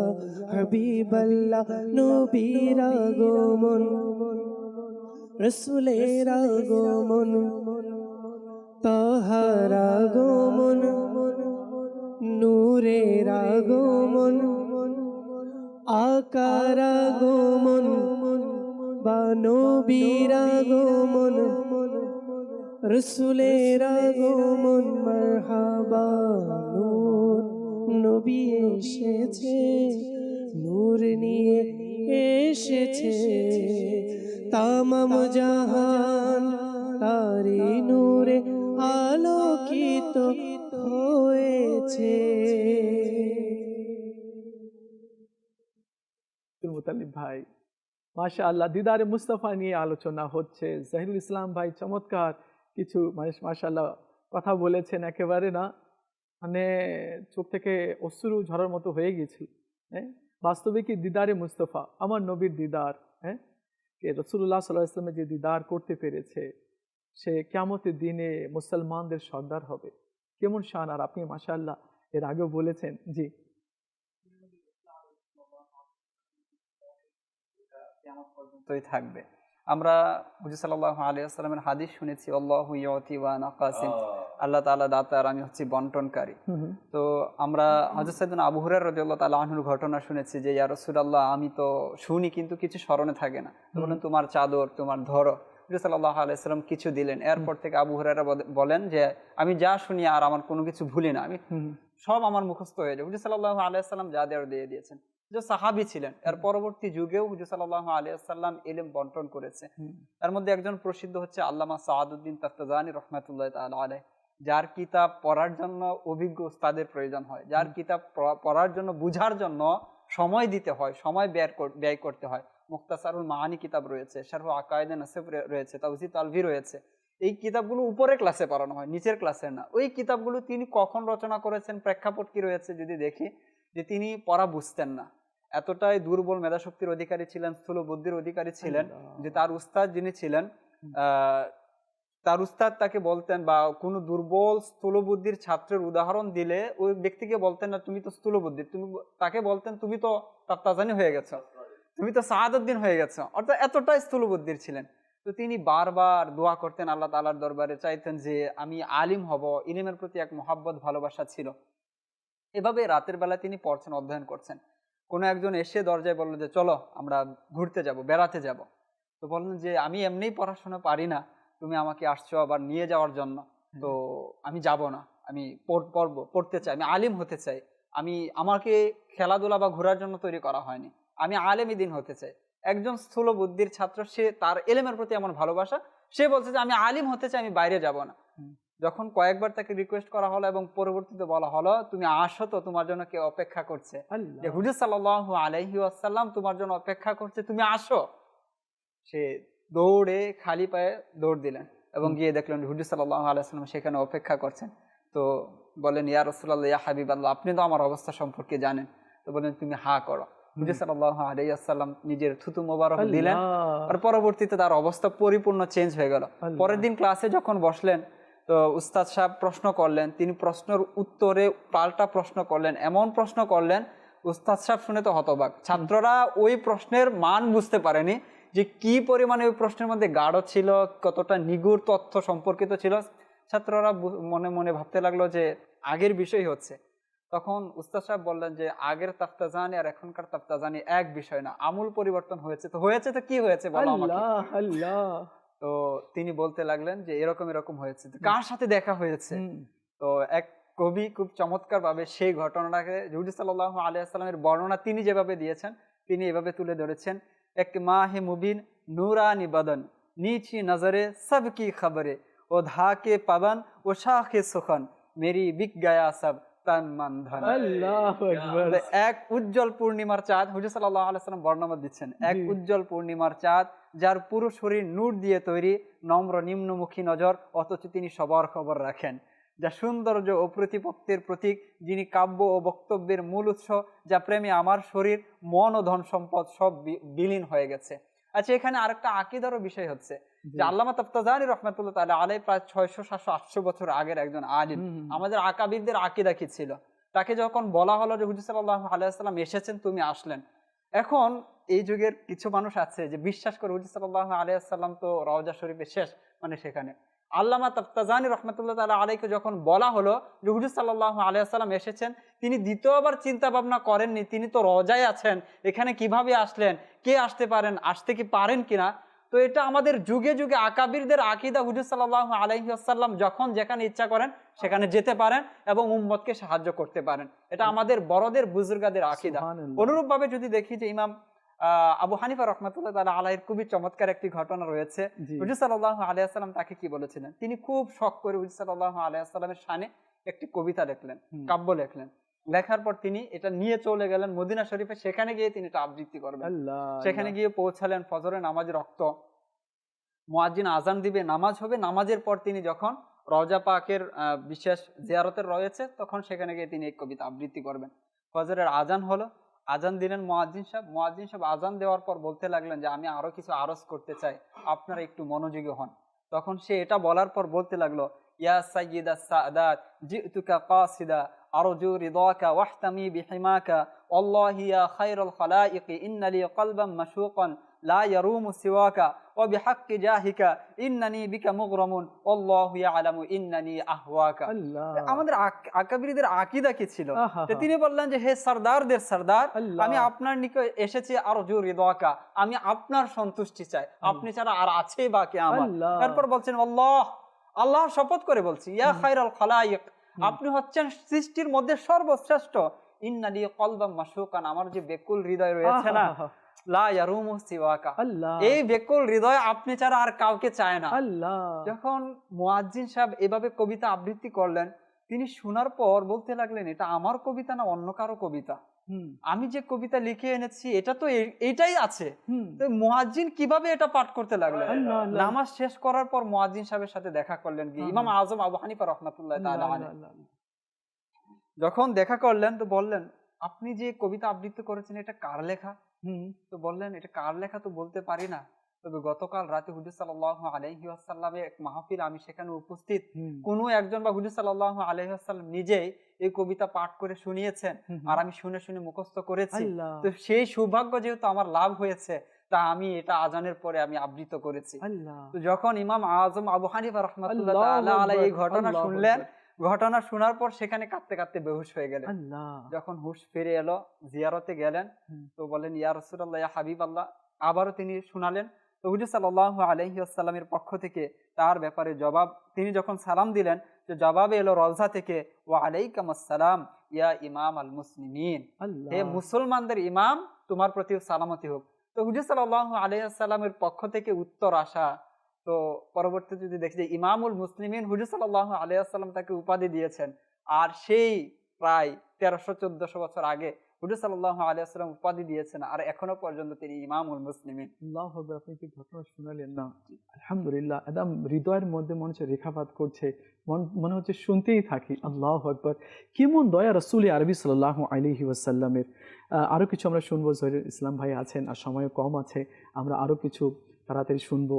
হাবিবাল্লাহ। নবীর আগমন, রাসূলের আগমন, তাহার আগমন, নূরের আগমন, আকার আগমন বা নবীর আগমন, রাসূলের আগমন। মারহাবা নূর নবী এসেছে, নূর নিয়ে এসেছে, তামাম জাহান তারি নূরে আলোকিত হয়েছে। মুতালিব ভাই, মাশাআল্লাহ, দিদারে মুস্তাফা নিয়ে আলোচনা হচ্ছে। জাহিরুল ইসলাম ভাই চমৎকার কিছু মাশাআল্লাহ কথা বলেছেন, একেবারে না মানে চোখ থেকে অশ্রু ঝরার মতো হয়ে গিয়েছিল। হ্যাঁ, বাস্তবে কি দিদারে মুস্তাফা, আমার নবীর দিদার, হ্যাঁ, রাসূলুল্লাহ সাল্লাল্লাহু আলাইহি ওয়াসাল্লাম যে দিদার করতে পেরেছে, সে কিয়ামতের দিনে মুসলমানদের সর্দার হবে। কেমন শান! আর আপনি মাশাআল্লাহ এর আগেও বলেছেন, জি মুক্তই থাকবে। আমরা হুজুর সাল্লাল্লাহু আলাইহি ওয়াসাল্লামের হাদিস শুনেছি, আল্লাহু ইয়াতি ওয়া আনা কাসিম, আল্লাহ তাআলা দাতা আর আমি হচ্ছি বন্টনকারী। তো আমরা হযরত সাইয়েদনা আবু হুরায়রা রাদিয়াল্লাহু তাআলা আনহুর ঘটনা শুনেছি যে ইয়া রাসূলুল্লাহ আমি তো শুনি কিন্তু কিছু স্মরণে থাকে না। তো বলেন তোমার চাদর তোমার ধরো। হুজুর সাল্লাল্লাহু আলাইহি ওয়াসাল্লাম কিছু দিলেন। এরপর থেকে আবু হুরায়রা বলেন যে আমি যা শুনি আর আমার কোনো কিছু ভুলি না, আমি সব আমার মুখস্থ হয়ে যায়। হুজুর সাল্লাল্লাহু আলাইহি ওয়াসাল্লাম যা দেওয়ার দিয়ে দিয়েছেন। যে সাহাবী ছিলেন, এর পরবর্তী যুগেও হুজুর সাল্লাল্লাহু আলাইহি ওয়াসাল্লাম ইলম বন্টন করেছে। এর মধ্যে একজন প্রসিদ্ধ হচ্ছে আল্লামা সাআদউদ্দিন তাফতাজানী রাহমাতুল্লাহি তাআলা আলাইহি, যার কিতাব পড়ার জন্য অভিজ্ঞ উস্তাদের প্রয়োজন হয়, যার কিতাব পড়ার জন্য বুঝার জন্য সময় দিতে হয়, সময় ব্যয় করতে হয়। মুখতাসারুল মাআনি কিতাব রয়েছে, শারহু আকায়েদে নাসব রয়েছে, তাওজিদ তালভি রয়েছে। এই কিতাবগুলো উপরের ক্লাসে পড়ানো হয়, নিচের ক্লাসে না। ওই কিতাবগুলো তিনি কখন রচনা করেছেন, প্রেক্ষাপট কি রয়েছে যদি দেখি, যে তিনি পড়া বুঝতেন না, এতটাই দুর্বল মেধাশক্তির অধিকারী ছিলেন, স্থূল বুদ্ধির অধিকারী ছিলেন যে তার উস্তাদ যিনি ছিলেন তার উস্তাদ তাকে বলতেন, বা কোনো দুর্বল স্থূল বুদ্ধির ছাত্রের উদাহরণ দিলে ওই ব্যক্তিকে বলতেন না তুমি তো স্থূল বুদ্ধির, তুমি তাকে বলতেন তুমি তো তাফতাজানী হয়ে গেছো, তুমি তো সাআদউদ্দিন হয়ে গেছো, অর্থাৎ এতটাই স্থূল বুদ্ধির ছিলেন। তো তিনি বারবার দোয়া করতেন আল্লাহ তাআলার দরবারে, চাইতেন যে আমি আলিম হব, ইলমের প্রতি এক মহাব্বত ভালোবাসা ছিল। এভাবে রাতের বেলা তিনি পড়ছেন, অধ্যয়ন করছেন। কোনো একজন এসে দরজায় বললো যে চলো আমরা ঘুরতে যাব, বেড়াতে যাব। তো বললেন যে আমি এমনিই পড়াশোনা পারি না, তুমি আমাকে আসছো আবার নিয়ে যাওয়ার জন্য, তো আমি যাব না, আমি পড়তে চাই, আমি আলিম হতে চাই, আমাকে খেলাধুলা বা ঘোরার জন্য তৈরি করা হয়নি, আমি আলেমী দিন হতে চাই। একজন স্থূল বুদ্ধির ছাত্র, সে তার ইলমের প্রতি এমন ভালোবাসা, সে বলছে যে আমি আলিম হতে চাই, আমি বাইরে যাব না। যখন কয়েকবার তাকে রিকোয়েস্ট করা হলো এবং পরবর্তীতে বলা হলো তুমি আসো তো, তোমার জন্য কেউ অপেক্ষা করছে, যে হুজুর সাল্লাল্লাহু আলাইহি ওয়াসাল্লাম তোমার জন্য অপেক্ষা করছে, তুমি আসো। সে দৌড়ে খালি পায়ে দৌড় দিলেন এবং গিয়ে দেখলেন হুজুর সাল্লাল্লাহু আলাইহি ওয়াসাল্লাম সেখানে অপেক্ষা করছেন। তো বলেন ইয়া রাসূলুল্লাহ, ইয়া হাবিবাল্লাহ, আপনি তো আমার অবস্থা সম্পর্কে জানেন। তো বলেন তুমি হা করো। হুজুর সাল্লাল্লাহু আলাইহি ওয়াসাল্লাম নিজের থুতু মোবারক দিলেন, আর পরবর্তীতে তার অবস্থা পরিপূর্ণ চেঞ্জ হয়ে গেল। পরের দিন ক্লাসে যখন বসলেন, তো উস্তাদ সাহেব প্রশ্ন করলেন, তিনি প্রশ্নের উত্তরে পাল্টা প্রশ্ন করলেন, এমন প্রশ্ন করলেন উস্তাদ সাহেব শুনে তো হতবাক। ছাত্ররা ওই প্রশ্নের মান বুঝতে পারেনি যে কি পরিমাণে ওই প্রশ্নের মধ্যে গাঢ় ছিল, কতটা নিগুড় তথ্য সম্পর্কিত ছিল। ছাত্ররা মনে মনে ভাবতে লাগলো যে আগের বিষয় হচ্ছে। তখন উস্তাদ সাহেব বললেন যে আগের তাফতাজানি আর এখনকার তাফতাজানি এক বিষয় না, আমূল পরিবর্তন হয়েছে। তো হয়েছে তো কি হয়েছে বলো আমাকে। তো তিনি বলতে লাগলেন যে এরকম এরকম হয়েছে। কার সাথে দেখা হয়েছে? তো এক কবি খুব চমৎকার ভাবে সেই ঘটনাটাকে হুজুর সাল্লাল্লাহু আলাইহি ওয়াসাল্লামের বর্ণনা তিনি যেভাবে দিয়েছেন, তিনি এভাবে তুলে ধরেছেন, এক মাহে মুবিন নূরানি বদন নীচি নজরে সবকি খবরে ও ধাকে পাবন ও শাখে সুখন মেরি বিক গয়া সব তন মন ধন। আল্লাহু আকবার। এক উজ্জ্বল পূর্ণিমার চাঁদ, হুজুর সাল্লাল্লাহু আলাইহি ওয়াসাল্লাম বর্ণনা দিচ্ছেন, এক উজ্জ্বল পূর্ণিমার চাঁদ যার পুরো শরীর নূর দিয়ে তৈরি, নম্র নিম্নমুখী নজর, অথচ তিনি সবার খবর রাখেন, যা সৌন্দর্য ও প্রতিপত্তির প্রতীক, যিনি কাব্য ও বক্তব্যের মূল উৎস, যা প্রেমে আমার শরীর মন ও ধন সম্পদ সব বিলীন হয়ে গেছে। আচ্ছা, এখানে আরেকটা আকীদারও বিষয় হচ্ছে যে আল্লামা তাফতাজানী রাহমাতুল্লাহ তাআলা আলাইহি প্রায় 600 700 800 বছর আগের একজন আলিম। আমাদের আকাবিরদের আকীদা কি ছিল? তাকে যখন বলা হলো যে হুজুর সাল্লাল্লাহু আলাইহি ওয়াসাল্লাম এসেছেন, তুমি আসলেন, এখন এই যুগের কিছু মানুষ আছে যে বিশ্বাস করে হুজুর সাল্লাল্লাহু আলাইহি ওয়াসাল্লাম তো রওজা শরীফে শেষ, মানে সেখানে। আল্লামা তাফতাজানী রাহমাতুল্লাহ তাআলা আলাইহিকে যখন বলা হলো যে হুজুর সাল্লাল্লাহু আলাইহি ওয়াসাল্লাম এসেছেন, তিনি দ্বিতীয়বার চিন্তা ভাবনা করেননি, তিনি তো রওজায় আছেন, এখানে কিভাবে আসলেন, কে আসতে পারেন, আসতে কি পারেন কিনা। তো এটা আমাদের যুগে যুগে আকাবিরদের আকীদা, হুজুর সাল্লাল্লাহু আলাইহি ওয়াসাল্লাম যখন যেখানে ইচ্ছা করেন সেখানে যেতে পারেন এবং উম্মতকে সাহায্য করতে পারেন। এটা আমাদের বড়দের বুজুর্গদের আকীদা। অনুরূপভাবে যদি দেখি যে ইমাম আবু হানিফা রাহমাতুল্লাহ তাআলা আলাইহির খুবই চমৎকার একটি ঘটনা রয়েছে। হুজুর সাল্লাল্লাহু আলাইহি ওয়াসাল্লাম তাকে কি বলেছিলেন, তিনি খুব শখ করে হুজুর সাল্লাল্লাহু আলাইহি ওয়াসাল্লামের শানে একটি কবিতা লিখলেন, কাব্য লিখলেন। লেখার পর তিনি এটা নিয়ে চলে গেলেন মদিনা শরীফে, সেখানে গিয়ে তিনি এটা আবৃত্তি করবেন। সেখানে গিয়ে পৌঁছালেন ফজরের নামাজের রক্ত, মুয়াজ্জিন আজান দিবে, নামাজ হবে, নামাজের পর তিনি যখন রওজা পাকের বিশেষ জিয়ারতের রয়েছে, তখন সেখানে গিয়ে তিনি এই কবিতা আবৃত্তি করবেন। ফজরের আজান হলো, আজান দিলেন মুয়াজ্জিন সাহেব আজান দেওয়ার পর বলতে লাগলেন যে আমি আরো কিছু আরজ করতে চাই, আপনারা একটু মনোযোগী হন। তখন সে এটা বলার পর বলতে লাগলো, ইয়া সাইয়্যিদাস সাদাত জিতুকা কাসিদা আরজু রিদাকা ওয়াহতামি বিহিমাকা আল্লাহি ইয়া খায়রুল খালাইক ইন্নালি কলবাম মাশুকান লা ইয়ারুমু সিওয়াকা ওয়া বিহাক্কি জাহিকা ইন্নানি বিকা মুগরামুন আল্লাহু ইয়ালামু ইন্নানি আহওয়াকা। আল্লাহ আমাদের আকাবিরদের আকীদা কি ছিল? আহা যে তিনি বললেন যে হে সরদারদের সরদার, আল্লাহ। আমি আপনার নিকট এসেছি আরজু রিদাকা, আমি আপনার সন্তুষ্টি চাই, আপনি ছাড়া আর আছে বা কে আমার? আল্লাহ। তারপর বলছেন আল্লাহ, আল্লাহ শপথ করে বলছি, ইয়া খায়রাল খালায়েক, আপনি হচ্ছেন সৃষ্টির মধ্যে সর্বশ্রেষ্ঠ। ইন্নালি কলবাম মাশুকান, আমার যে বেকুল হৃদয় রয়েছে না, আহা, লা ইয়ারুমু সিওয়াকা, আল্লাহ এই বেকুল হৃদয় আপনি ছাড়া আর কাউকে চায় না। আল্লাহ যখন মুয়াজ্জিন সাহেব এভাবে কবিতা আবৃত্তি করলেন, তিনি শোনার পর বলতে লাগলেন, এটা আমার কবিতা না অন্য কারো কবিতা? আমি যে কবিতা লিখে এনেছি এটা তো এইটাই আছে। তো মুয়াজ্জিন কিভাবে এটা পাঠ করতে লাগলেন? আল্লাহ, আল্লাহ। নামাজ শেষ করার পর মুয়াজ্জিন সাহেবের সাথে দেখা করলেন গিয়ে ইমাম আজম আবু হানিফা রাহমাতুল্লাহ তাআলা আলাইহি। যখন দেখা করলেন তো বললেন, আপনি যে কবিতা আবৃত্তি করেছেন এটা কার লেখা? তো বললেন, এটা কার লেখা তো বলতে পারি না, তবে গতকাল রাতে হুজুর সাল্লাল্লাহু আলাইহি ওয়াসাল্লামের এক মাহফিল, আমি সেখানে উপস্থিত, কোনো একজন বা হুজুর সাল্লাল্লাহু আলাইহি ওয়াসাল্লাম নিজেই এই কবিতা পাঠ করে শুনিয়েছেন, আর আমি শুনে শুনে মুখস্থ করেছি। তো সেই সৌভাগ্য যেহেতু আমার লাভ হয়েছে, তা আমি এটা আজানের পরে আমি আবৃত্ত করেছি। তো যখন ইমাম আজম আবু হানিফা রাহমাতুল্লাহ তাআলা আলাইহি এই ঘটনা শুনলেন, ঘটনা শোনার পর সেখানে কাঁদতে কাঁদতে বেহুশ হয়ে গেলেন। যখন হুশ ফিরে এলো, জিয়ারতে গেলেন, তো বলেন ইয়া রাসূলুল্লাহ, ইয়া হাবিবাল্লাহ, আবারও তিনি শুনালেন। তো হুজুর সাল্লাল্লাহু আলাইহি ওয়াসাল্লামের পক্ষ থেকে তার ব্যাপারে জবাব, তিনি যখন সালাম দিলেন, যে জবাবে এলো রওজা থেকে, ওয়া আলাইকুমুস সালাম ইয়া ইমাম আল মুসলিমিন, হে মুসলমানদের ইমাম, তোমার প্রতি সালামতি হোক। তো হুজুর সাল্লাল্লাহু আলাইহি ওয়াসাল্লামের পক্ষ থেকে উত্তর আসা। তো পরবর্তীতে যদি দেখি যে ইমামুল মুসলিমিন, হুজুর সাল্লাল্লাহু আলাইহি ওয়াসাল্লাম তাকে উপাধি দিয়েছেন, আর সেই প্রায় 1300-1400 বছর আগে হুজুর সাল্লাল্লাহু আলাইহি ওয়াসাল্লাম উপাধি দিয়েছেন, আর এখনো পর্যন্ত তিনি ইমামুল মুসলিমিন। আল্লাহু আকবার। আপনি কি ঘটনা শুনালেন না, আলহামদুলিল্লাহ, একদম হৃদয়ের মধ্যে মনে হচ্ছে রেখাপাত করছে, মনে হচ্ছে শুনতেই থাকি। আল্লাহু আকবার, কেমন দয়া রাসূল আরবি সাল্লাল্লাহু আলাইহি ওয়াসাল্লামের। আরো কিছু আমরা শুনবো, জহিরুল ইসলাম ভাই আছেন আর সময় কম আছে, আমরা আরো কিছু তাড়াতাড়ি শুনবো।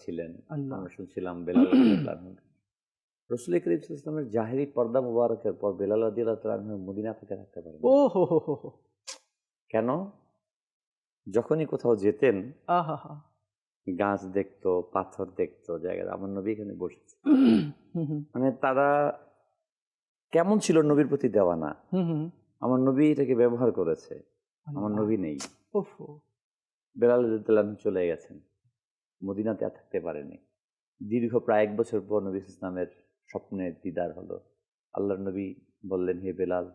ছিলেন, আমরা শুনছিলাম বেলাল রাদিয়াল্লাহু আনহু। রাসূল করিম সাল্লাল্লাহু আলাইহি ওয়াসাল্লামের জাহেরি পর্দা মুবারকের পর বেলাল রাদিয়াল্লাহু তাআলা আনহু মদিনা থেকে থাকতে পারেন। ও হো হো হো হো। কেন? যখনই কোথাও যেতেন, আহা, গাছ দেখতো, পাথর দেখতো, জায়গায় আমার নবী এখানে বসেছে, মানে তারা কেমন ছিল নবীর প্রতি দেওয়ানা, আমার নবী এটাকে ব্যবহার করেছে, আমার নবী নেই। বেলাল রাদিয়াল্লাহু আনহু চলে গেছেন, মদিনাতে আর থাকতে পারেনি। দীর্ঘ প্রায় 1 বছর পর নবী ইসলামের স্বপ্নের দিদার হলো। আল্লাহর নবী বললেন, হে বেলাল,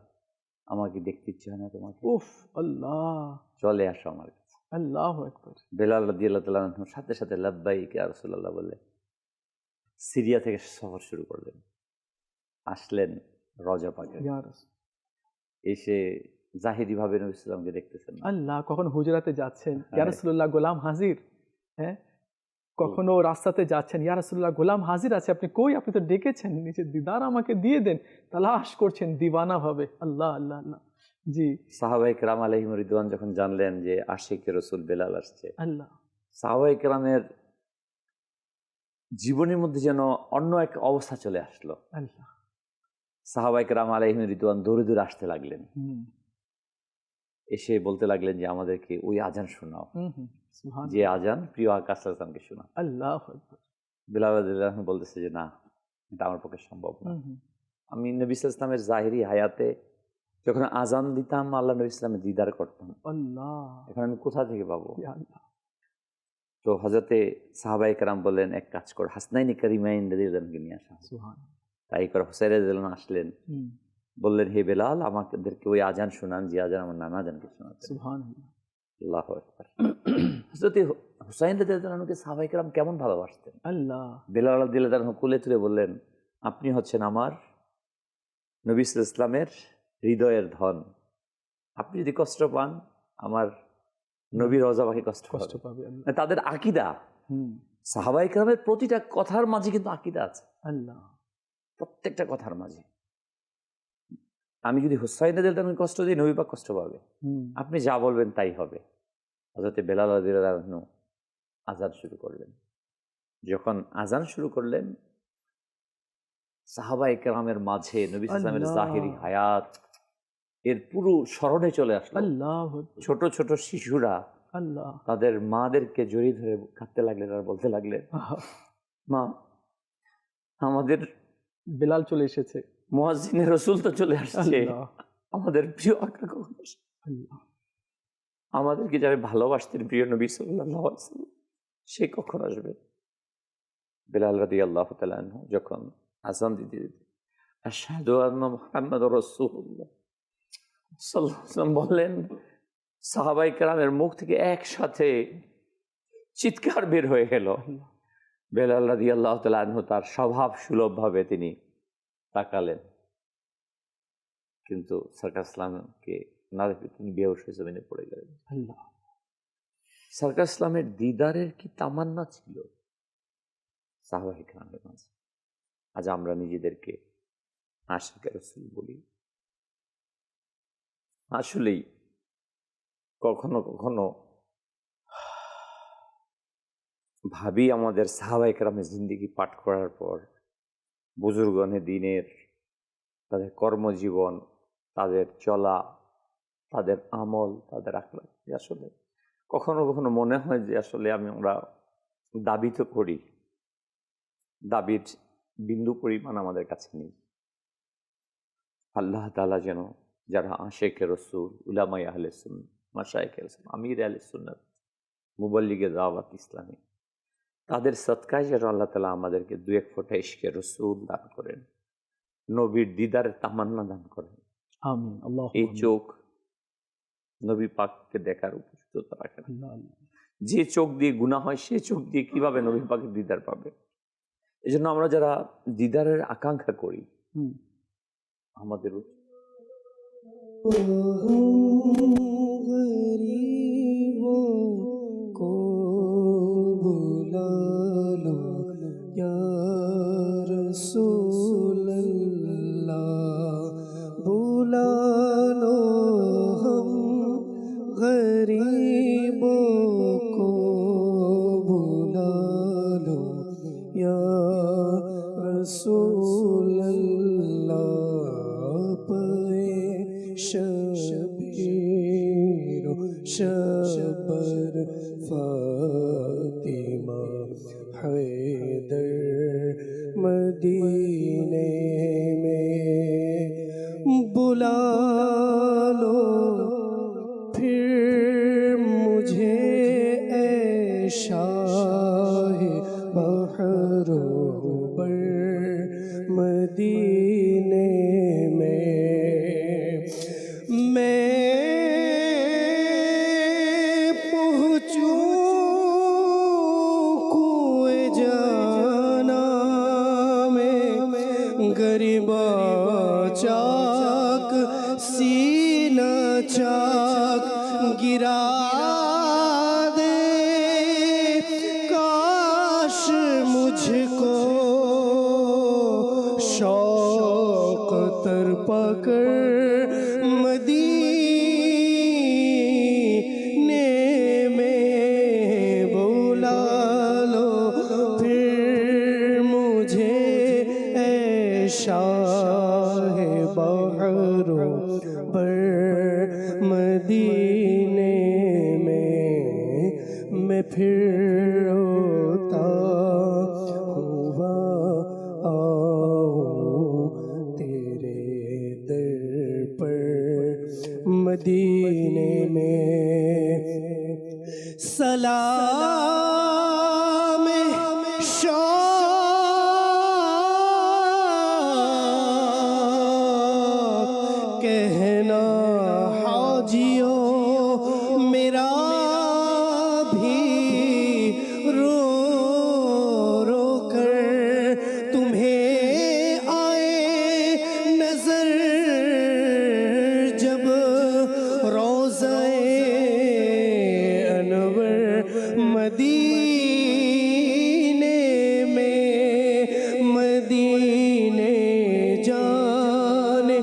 আমাকে দেখতে ইচ্ছে হয় না তোমাকে? উফ, আল্লাহ, চলে আসো আমার কাছে। আল্লাহু আকবার। বেলাল রাদিয়াল্লাহু তাআলা আনহু সাথে সাথে লাব্বাইক ইয়া রাসূলুল্লাহ বলে সিরিয়া থেকে সফর শুরু করলেন। আসলেন রজা পাকে, এসে জাহিরি ভাবে নবী সাল্লাল্লাহু আলাইহি ওয়াসাল্লামকে দেখতেছেন। আল্লাহ, কখন হুজরাতে যাচ্ছেন, ইয়া রাসূলুল্লাহ গোলাম হাজির, হ্যাঁ, কখনো রাস্তাতে যাচ্ছেন, ইয়া রাসূলুল্লাহ গোলাম হাজির আছে, আপনি কই, আপনি তো ডেকেছেন, নিজের দিদার আমাকে দিয়ে দেন, তালাশ করছেন দিওয়ানা ভাবে। আল্লাহ আল্লাহ আল্লাহ। জি, সাহাবায়ে কেরাম আলাইহিম রিদওয়ান যখন জানলেন যে আশিকে রাসূল বেলাল আসছে, আল্লাহ, সাহাবায়ে কেরামের জীবনের মধ্যে যেন অন্য এক অবস্থা চলে আসলো। আল্লাহ, সাহাবায়ে কেরাম আলাইহিম রিদওয়ান দৌড়ে দৌড়ে আসতে লাগলেন, এসে বলতে লাগলেন যে আমাদেরকে ওই আজান শোনাও, যে আজান প্রিয় আকা সাল্লাল্লাহু আলাইহি ওয়াসাল্লামকে শোনাও। আল্লাহু আকবার। বেলাল রাদিয়াল্লাহু আনহু বলতেছে যে না, এটা আমার পক্ষে সম্ভব না। আমি নবী সাল্লাল্লাহু আলাইহি ওয়াসাল্লামের জাহিরি হায়াতে যখন আজান দিতাম, আল্লাহ নবী ইসলামের দিদার করতাম, আল্লাহ, এখন আমি কোথা থেকে পাবো? আল্লাহ। তো হযরতে সাহাবায়ে কেরাম বললেন, এক কাজ কর, হাসনাইনি কারিমাইন রাদিয়াল্লাহু আনহুকে নিয়ে আসা। সুবহানাল্লাহ। তাই করে হুসাইন রাদিয়াল্লাহু আনহু আসলেন, বললেন, হে বেলাল, আমাদেরকে ওই আজান শোনান যে আজান আমার নানা জানকে শোনাতেন। সুবহানাল্লাহ। আল্লাহু আকবার। হযরতে হুসাইন রাদিয়াল্লাহু আনহুকে সাহাবায়ে কেরাম কেমন ভালোবাসতেন। আল্লাহ। বেলাল রাদিয়াল্লাহু আনহু কোলে তুলে বললেন, আপনি হচ্ছেন আমার নবী সাল্লাল্লাহু আলাইহি ওয়াসাল্লামের হৃদয়ের ধন, আপনি যদি কষ্ট পান, আমার নবী রওজা পাখি কষ্ট পাবে। তাদের আকীদা, সাহাবায়ে কেরামের প্রতিটা কথার মাঝে কিন্তু আকীদা আছে। আল্লাহ, প্রত্যেকটা কথার মাঝে। আমি যদি হুসাইন রাদিয়াল্লাহু আনহু কষ্ট দিই, নবী পাক কষ্ট পাবে, আপনি যা বলবেন তাই হবে। হযরতে বেলাল রাদিয়াল্লাহু আনহু আজান শুরু করলেন। যখন আজান শুরু করলেন, সাহাবায়ে কেরামের মাঝে নবী সাল্লাল্লাহু আলাইহি ওয়াসাল্লামের জাহিরি হায়াত এর পুরো স্মরণে চলে আসলো। আল্লাহ ছোট ছোট শিশুরা আল্লাহ তাদের মাদেরকে জড়িয়ে ধরে কাঁদতে লাগলেন আর বলতে লাগলেন, মা আমাদের বেলাল চলে এসেছে। মুয়াজ্জিনে রাসূল তো চলে আসছে, আল্লাহ আমাদের প্রিয় আকা কখন আসবে? আল্লাহ আমাদেরকে যারা ভালোবাসতেন প্রিয় নবী সাল্লাল্লাহু আলাইহি ওয়াসাল্লাম, সে কখন আসবে? বেলাল রাদিয়াল্লাহু তাআলা আনহু যখন আযান দিতে দিতে আশহাদু আন্না মুহাম্মাদুর রাসূলুল্লাহ সাল্লাল্লাহু আলাইহি ওয়াসাল্লাম বললেন, সাহাবায়ে কেরামের মুখ থেকে একসাথে চিৎকার বের হয়ে গেল। বেলাল রাদিয়াল্লাহু তাআলা আনহু তার স্বভাব সুলভভাবে তিনি তাকালেন, কিন্তু সরকার ইসলামকে না দেখে তিনি বেহুশ হয়ে জমিনে পড়ে গেলেন। আল্লাহ সরকার ইসলামের দিদারের কি তামান্না ছিল সাহাবায়ে কেরামের মাঝে। আজ আমরা নিজেদেরকে আশিক রাসূল বলি। আসলেই কখনো কখনো ভাবি আমাদের সাহাবায়ে কেরামের জিন্দেগি পাঠ করার পর, বুজুর্গনে দিনের তাদের কর্মজীবন, তাদের চলা, তাদের আমল, তাদের আখলাক, আসলে কখনো কখনো মনে হয় যে আসলে আমরা দাবি তো করি, দাবির বিন্দু পরিমাণ আমাদের কাছে নেই। আল্লাহ তাআলা যেন যারা আশিকে রাসূল, উলামায়ে আহলে সুন্নাহ, মাশায়েখে রাসূল, আমির আহলে সুন্নাত, মুবাল্লিগে দাওয়াত ইসলামী, তাদের সদকায় যেন আল্লাহ তাআলা আমাদেরকে দু এক ফোঁটা ইশকে রাসূল দান করেন, নবীর দিদারের তামান্না দান করেন। আমিন। আল্লাহ এই চোখ নবী পাককে দেখার উপযুক্ততা রাখে না। যে চোখ দিয়ে গুনাহ হয় সে চোখ দিয়ে কিভাবে নবী পাকের দিদার পাবে? এই জন্য আমরা যারা দিদারের আকাঙ্ক্ষা করি, আমাদের शबर फातिमा हैदर मदीने में बुला लो फिर मुझे ऐ शाह बहरोबर मदीने में मैं गरीबा चाक सीना चाक गिरा दे काश मुझको शौक तर पकड़ मदीने में बुला लो फिर मुझे शाह बहरो बर मदीने में मैं फिर रोता हुआ आऊं तेरे दर पर मदीने में सलाम कहना हाजियों मेरा भी रो रो कर तुम्हें आए नजर जब रोज़े अनवर मदीने में मदीने जाने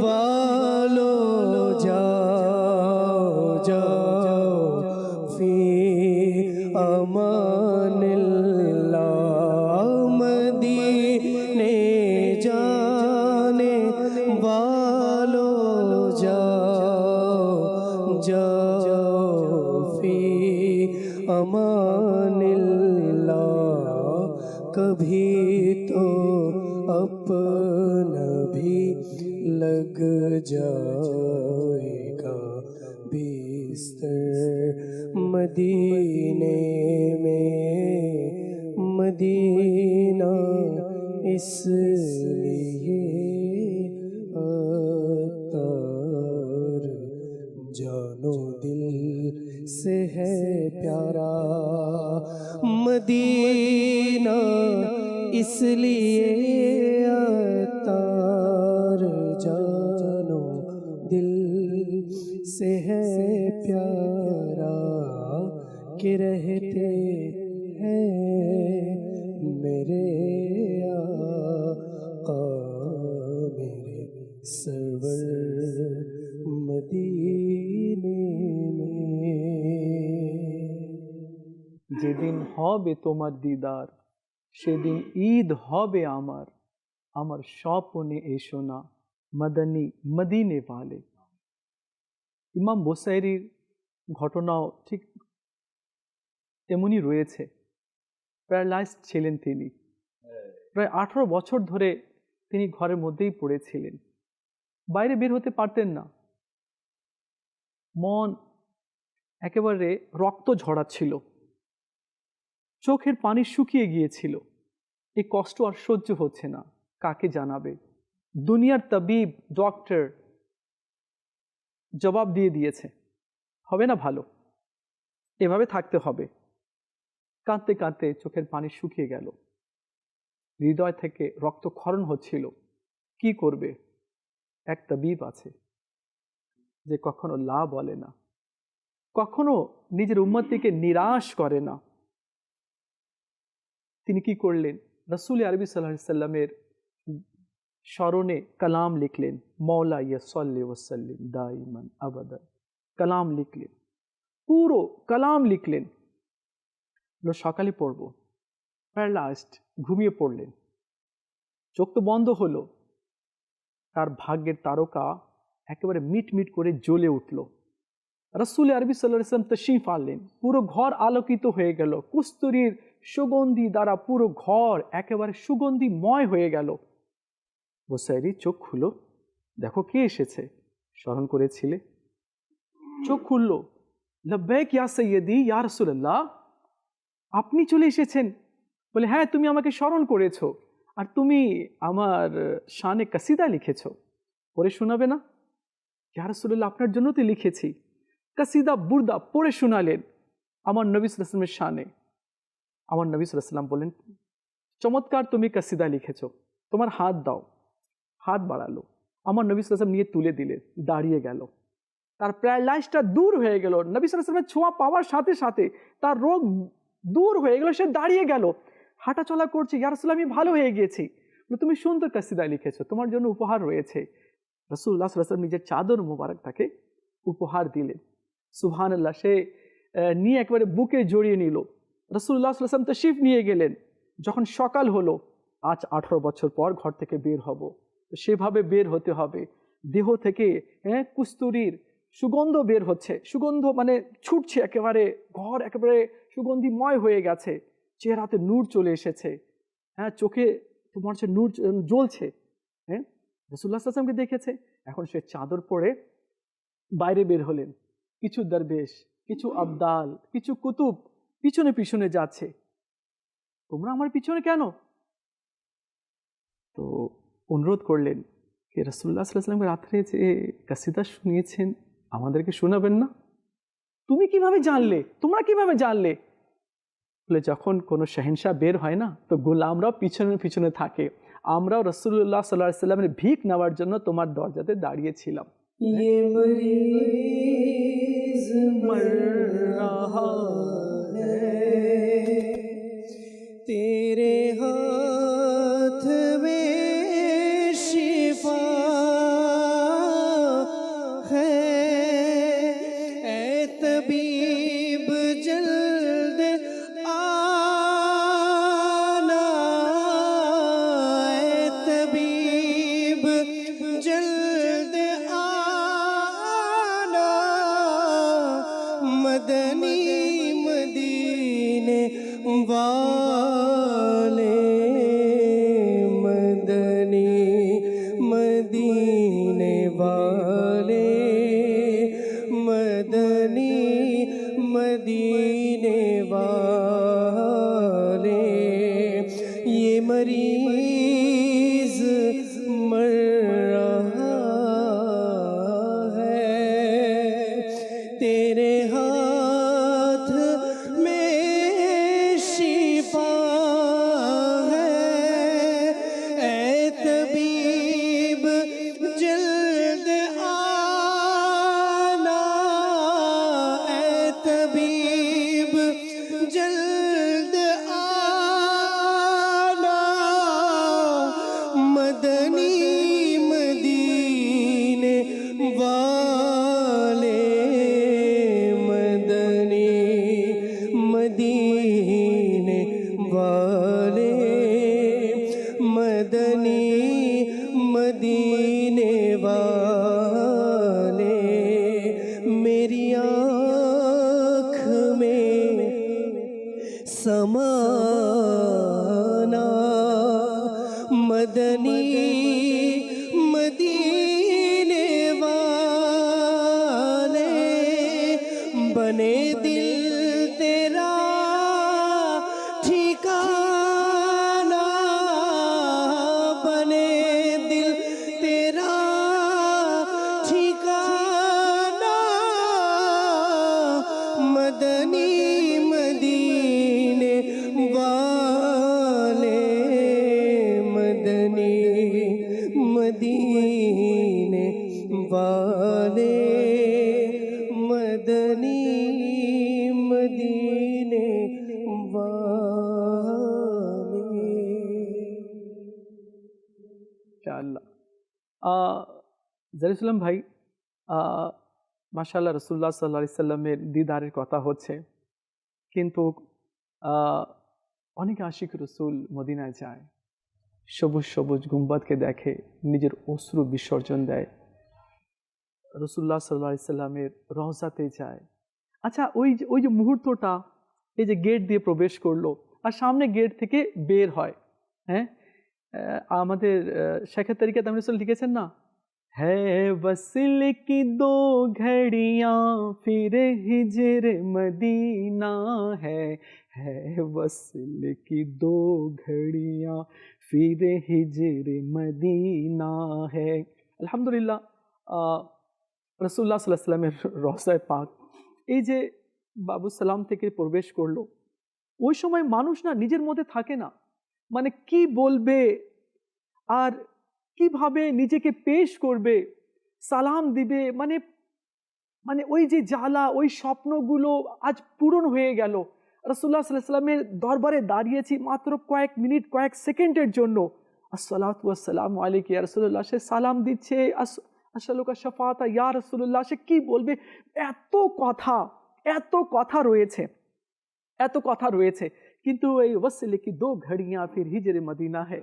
वालो जाओ जाओ फी अमानिल्लाह मदीने जाने वालो जाओ अपना भी लग जाएगा बिस्तर मदीने में, मदीना इसलिए अत्तार जानो दिल से है प्यारा, मदीना इसलिए अत्तार जानो दिल से है प्यारा, कि रहते हैं मेरे आका मेरे सरवर मदीने में। যেদিন হবে তোমার দিদার সেদিন ঈদ হবে আমার, আমার স্বপনে এসো না মদনী মদিনে পালে। ইমাম বুসাইরির ঘটনাও ঠিক তেমনই রয়েছে। প্যারালাইজড ছিলেন তিনি, প্রায় 18 বছর ধরে তিনি ঘরের মধ্যেই পড়েছিলেন, বাইরে বের হতে পারতেন না। মন একেবারে রক্ত ঝরাচ্ছিল, চোখের পানি শুকিয়ে গিয়েছিল। এই কষ্ট আর সহ্য হচ্ছে না, কাকে জানাবে? দুনিয়ার তাবিব ডক্টর জবাব দিয়ে দিয়েছে, হবে না ভালো, এভাবে থাকতে হবে। কাঁদতে কাঁদতে চোখের পানি শুকিয়ে গেল, হৃদয় থেকে রক্তক্ষরণ হচ্ছিল। কি করবে? এক তাবিব আছে যে কখনো লা বলে না, কখনো নিজের উম্মতকে নিরাশ করে না। তিনি কি করলেন? রাসূল আরবি সাল্লাল্লাহু আলাইহি সাল্লামের স্মরণে কালাম লিখলেন, মৌলা ইয়াসাল্লি ওয়াসাল্লিম দাইমান আবাদা। কালাম লিখলেন, পুরো কালাম লিখলেন। সকালে পড়ব, প্যারালাইজড, ঘুমিয়ে পড়লেন। চোখ তো বন্ধ হলো, তার ভাগ্যের তারকা একেবারে মিট মিট করে জ্বলে উঠল। রাসূল আরবি সাল্লাল্লাহু আলাইহি ওয়াসাল্লাম তাশরীফ আনলেন, পুরো ঘর আলোকিত হয়ে গেল। কস্তুরীর সুগন্ধি দ্বারা পুরো ঘর একেবারে সুগন্ধিময় হয়ে গেল। বুসাইরি চোখ খুলো, দেখো কে এসেছে, স্মরণ করেছিলে। চোখ খুলল, লব্বাইক ইয়া সাইয়্যিদি ইয়া রাসূলুল্লাহ, আপনি চলে এসেছেন। বলে, হ্যাঁ, তুমি আমাকে স্মরণ করেছো, আর তুমি আমার শানে কাসিদা লিখেছো, পড়ে শোনাবে না? ইয়া রাসূলুল্লাহ, আপনার জন্য তো লিখেছি। কাসিদা বুরদা পড়ে শোনালেন আমার নবী সাল্লাল্লাহু আলাইহি ওয়াসাল্লামের শানে। আমার নবী সাল্লাল্লাহু আলাইহি ওয়াসাল্লাম বলেন, চমৎকার তুমি কাসিদা লিখেছো, তোমার হাত দাও। হাত বাড়ালো, আমার নবী সাল্লাল্লাহু আলাইহি ওয়াসাল্লাম নিয়ে তুলে দিলেন, দাঁড়িয়ে গেল। তার প্যারালাইজটা দূর হয়ে গেল। নবী সাল্লাল্লাহু আলাইহি ওয়াসাল্লামের ছোঁয়া পাওয়ার সাথে সাথে তার রোগ দূর হয়ে গেল, সে দাঁড়িয়ে গেল, হাঁটা চলা করছে। ইয়া রাসূলুল্লাহ, আমি ভালো হয়ে গেছি। তুমি সুন্দর কাসিদা লিখেছো, তোমার জন্য উপহার রয়েছে। রাসূলুল্লাহ সাল্লাল্লাহু আলাইহি ওয়াসাল্লাম নিজের চাদর মোবারক তাকে উপহার দিলেন। সুবহানাল্লাহ, সে নিয়ে একেবারে বুকে জড়িয়ে নিল। রাসূলুল্লাহ সাল্লাল্লাহু আলাইহি ওয়াসাল্লাম তাশরীফ নিয়ে গেলেন। যখন সকাল হলো, আজ 18 বছর পর ঘর থেকে বের হব, সেভাবে বের হতে হবে। দেহ থেকে কস্তুরীর সুগন্ধ বের হচ্ছে, সুগন্ধ মানে ছুটছে, একেবারে ঘর একেবারে সুগন্ধিময় হয়ে গেছে। চেহারাতে নূর চলে এসেছে, চোখে তোমার হচ্ছে নূর জ্বলছে। রাসূলুল্লাহ সাল্লাল্লাহু আলাইহি ওয়াসাল্লামকে দেখেছে। এখন সে চাদর পরে বাইরে বের হলেন। কিছু দরবেশ, কিছু আবদাল, কিছু কুতুব পিছনে পিছনে যাচ্ছে। তোমরা আমার পিছনে কেন? তো অনুরোধ করলেন যে রাসূলুল্লাহ সাল্লাল্লাহু আলাইহি ওয়াসাল্লাম রাত্রে যে কাসিদা শুনিয়েছেন, আমাদেরকে শোনাবেন না? তুমি কিভাবে জানলে? তোমরা কিভাবে জানলে? বলে, যখন কোনো শাহেনশাহ বের হয় না, তো গোলামরাও পিছনে পিছনে থাকে। আমরাও রাসূলুল্লাহ সাল্লাল্লাহু আলাইহি ওয়াসাল্লামের ভিক নেওয়ার জন্য তোমার দরজাতে দাঁড়িয়েছিলাম। ये मरीज़ मर रहा है, तेरे हाथ में शिफा है। ऐ तबीब जल्द आना, ऐ तबीब जल्द आना, मदनी मदीने वाले मर रहा है, तेरे हाथ में शिफा है। ऐ तबीब जल्द आना, ऐ तबीब जल्द आना, मदनी मदीने वाले, मदनी मदीने वाले, मदनी मदीने वाले, मेरी आँख में समाना, मदनी मदीने वाले, बने दिल तेरा ठिकाना, बने दिल तेरा ठिकाना, मदनी मदीने वाले, मदनी मदीने वाले, मदनी मदीने वाले। জারিসুলাম ভাই, মাশাআল্লাহ রাসূলুল্লাহ সাল্লাল্লাহু আলাইহি সাল্লামের দিদারের কথা হচ্ছে, কিন্তু অনেক আশিক রসুল মদিনায় যায়, সবুজ সবুজ গুম্বাদকে দেখে, নিজের অশ্রু বিসর্জন দেয়, রসুল্লাহ সাল্লাল্লাহু আলাইহি সাল্লামের রওজাতে যায়। আচ্ছা, ওই যে মুহূর্তটা, এই যে গেট দিয়ে প্রবেশ করলো আর সামনে গেট থেকে বের হয়, হ্যাঁ, আমাদের শেখের তরিকা তামিল রসুল লিখেছেন না, है वसिल की दो घड़ियाँ फिर हिजर मदीना है वसिल की दो घड़ियाँ फिर हिजर मदीना है। আলহামদুলিল্লাহ, রাসূলুল্লাহ সাল্লাল্লাহু আলাইহি সাল্লামের রওজায়ে পাক এই যে বাবু সালাম থেকে প্রবেশ করলো, ওই সময় মানুষ না নিজের মধ্যে থাকে না, মানে কি বলবে আর কিভাবে নিজেকে পেশ করবে, সালাম দিবে, মানে ওই যে জ্বালা, ওই স্বপ্নগুলো আজ পূরণ হয়ে গেল। রাসূলুল্লাহ সাল্লাল্লাহু আলাইহি সাল্লামের দরবারে দাঁড়িয়েছি মাত্র কয়েক মিনিট, কয়েক সেকেন্ডের জন্য। আসসালাতু ওয়াসসালামু আলাইকা ইয়া রাসূলুল্লাহ, সে সালাম দিচ্ছে, আসআলুকা শাফাআতা ইয়া রাসূলুল্লাহ, সে কি বলবে, এত কথা রয়েছে, এত কথা রয়েছে, কিন্তু এই ওয়াসিল কি দো ঘড়িয়াঁ ফির হিজরে মদিনা है।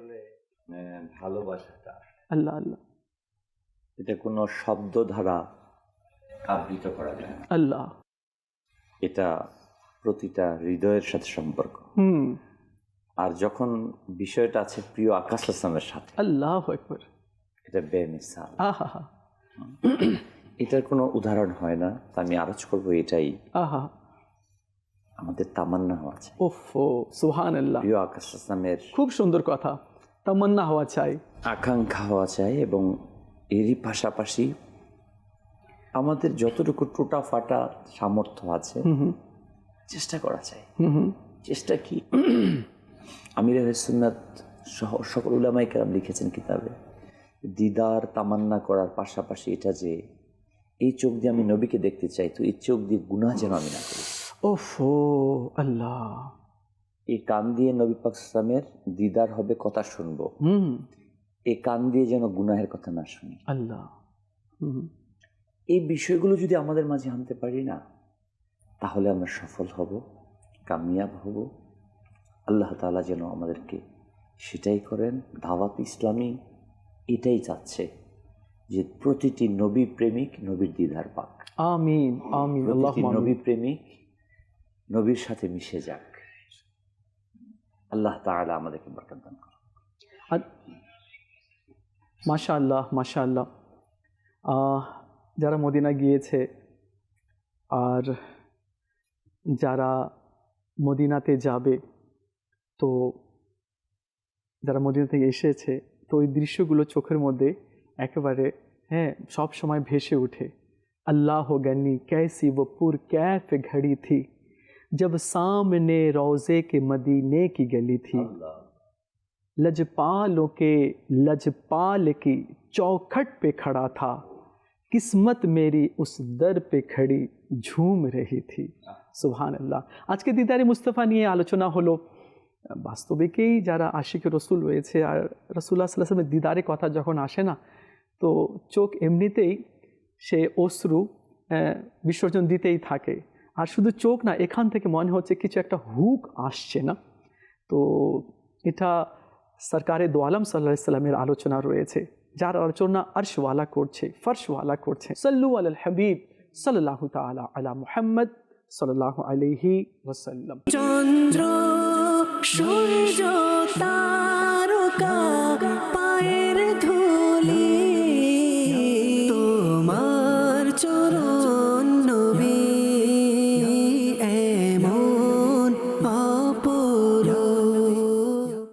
ভালোবাসাটা আল্লাহ আল্লাহ, এটা কোনো শব্দ দ্বারা আবৃত করা যায় না। আল্লাহ, এটা প্রতিটা হৃদয়ের সাথে সম্পর্ক। আর যখন বিষয়টা আছে প্রিয় আকাশ আসলামের সাথে, আল্লাহু আকবার, এটা বেমিসাল। আহা, এটার কোনো উদাহরণ হয় না। তা আমি আরজ করবো, এটাই আহা আমাদের তামান্না হওয়া চাই। ওফো, সুবহানাল্লাহ, প্রিয় আকাশ আসলামের খুব সুন্দর কথা, তামান্না হওয়া চাই, আকাঙ্ক্ষা হওয়া চাই, এবং এরই পাশাপাশি আমাদের যতটুকু টোটা ফাটা সামর্থ্য আছে চেষ্টা করা চাই। চেষ্টা কি, আমির আহলে সুন্নাত সহ সকল উলামায়ে কেরাম লিখেছেন কিতাবে, দিদার তামান্না করার পাশাপাশি এটা যে এই চোখ দিয়ে আমি নবীকে দেখতে চাই, তো এই চোখ দিয়ে গুনাহ যেন আমি না করি। ওফো আল্লাহ, এই কান দিয়ে নবী পাক সাল্লামের দিদার হবে, কথা শুনবো, এই কান দিয়ে যেন গুনাহের কথা না শুনি। আল্লাহ, এই বিষয়গুলো যদি আমাদের মাঝে আনতে পারি না, তাহলে আমরা সফল হব, কামিয়াব হব। আল্লাহ তাআলা যেন আমাদেরকে সেটাই করেন। দাওয়াত ইসলামী এটাই চাচ্ছে যে প্রতিটি নবী প্রেমিক নবীর দিদার পাক। আমিন আমিন, আল্লাহুম্মা আমিন। নবী প্রেমিক নবীর সাথে মিশে যাক। আল্লাহ তাআলা আমাদেরকে বরকত দান করুন। মাশাআল্লাহ মাশাআল্লাহ, যারা মদিনা গিয়েছে আর যারা মদিনাতে যাবে, তো যারা মদিনা থেকে এসেছে, তো ওই দৃশ্যগুলো চোখের মধ্যে একেবারে সব সময় ভেসে ওঠে। अल्लाह गनी कैसी वो पुर कैफ घड़ी थी जब सामने रोज़े के मदीने की गली थी, लजपालों के लजपाल की चौखट पे खड़ा था, किस्मत मेरी उस दर पे खड़ी झूम रही थी। सुभान अल्लाह। আজকে দিদারে মুস্তাফা নিয়ে আলোচনা হলো। বাস্তবিকই যারা আশিক রসুল রয়েছে আর রাসূলুল্লাহ সাল্লাল্লাহু আলাইহি ওয়াসাল্লামের দিদারে কথা যখন আসে না, তো চোখ এমনিতেই সে অশ্রু বিসর্জন দিতেই থাকে। আর শুধু চোখ না, এখান থেকে মনে হচ্ছে কিছু একটা হুক আসছে না। তো এটা সরকারে দো আলম সাল্লাল্লাহু আলাইহি ওয়াসাল্লামের আলোচনা রয়েছে, যার আলোচনা আরশওয়ালা করছে, ফরশওয়ালা করছে। সাল্লু আলাল হাবিব সাল্লাল্লাহু তাআলা আলা মুহাম্মদ সাল্লাল্লাহু আলাইহি ওয়াসাল্লাম। চন্দ্র সূর্য তারা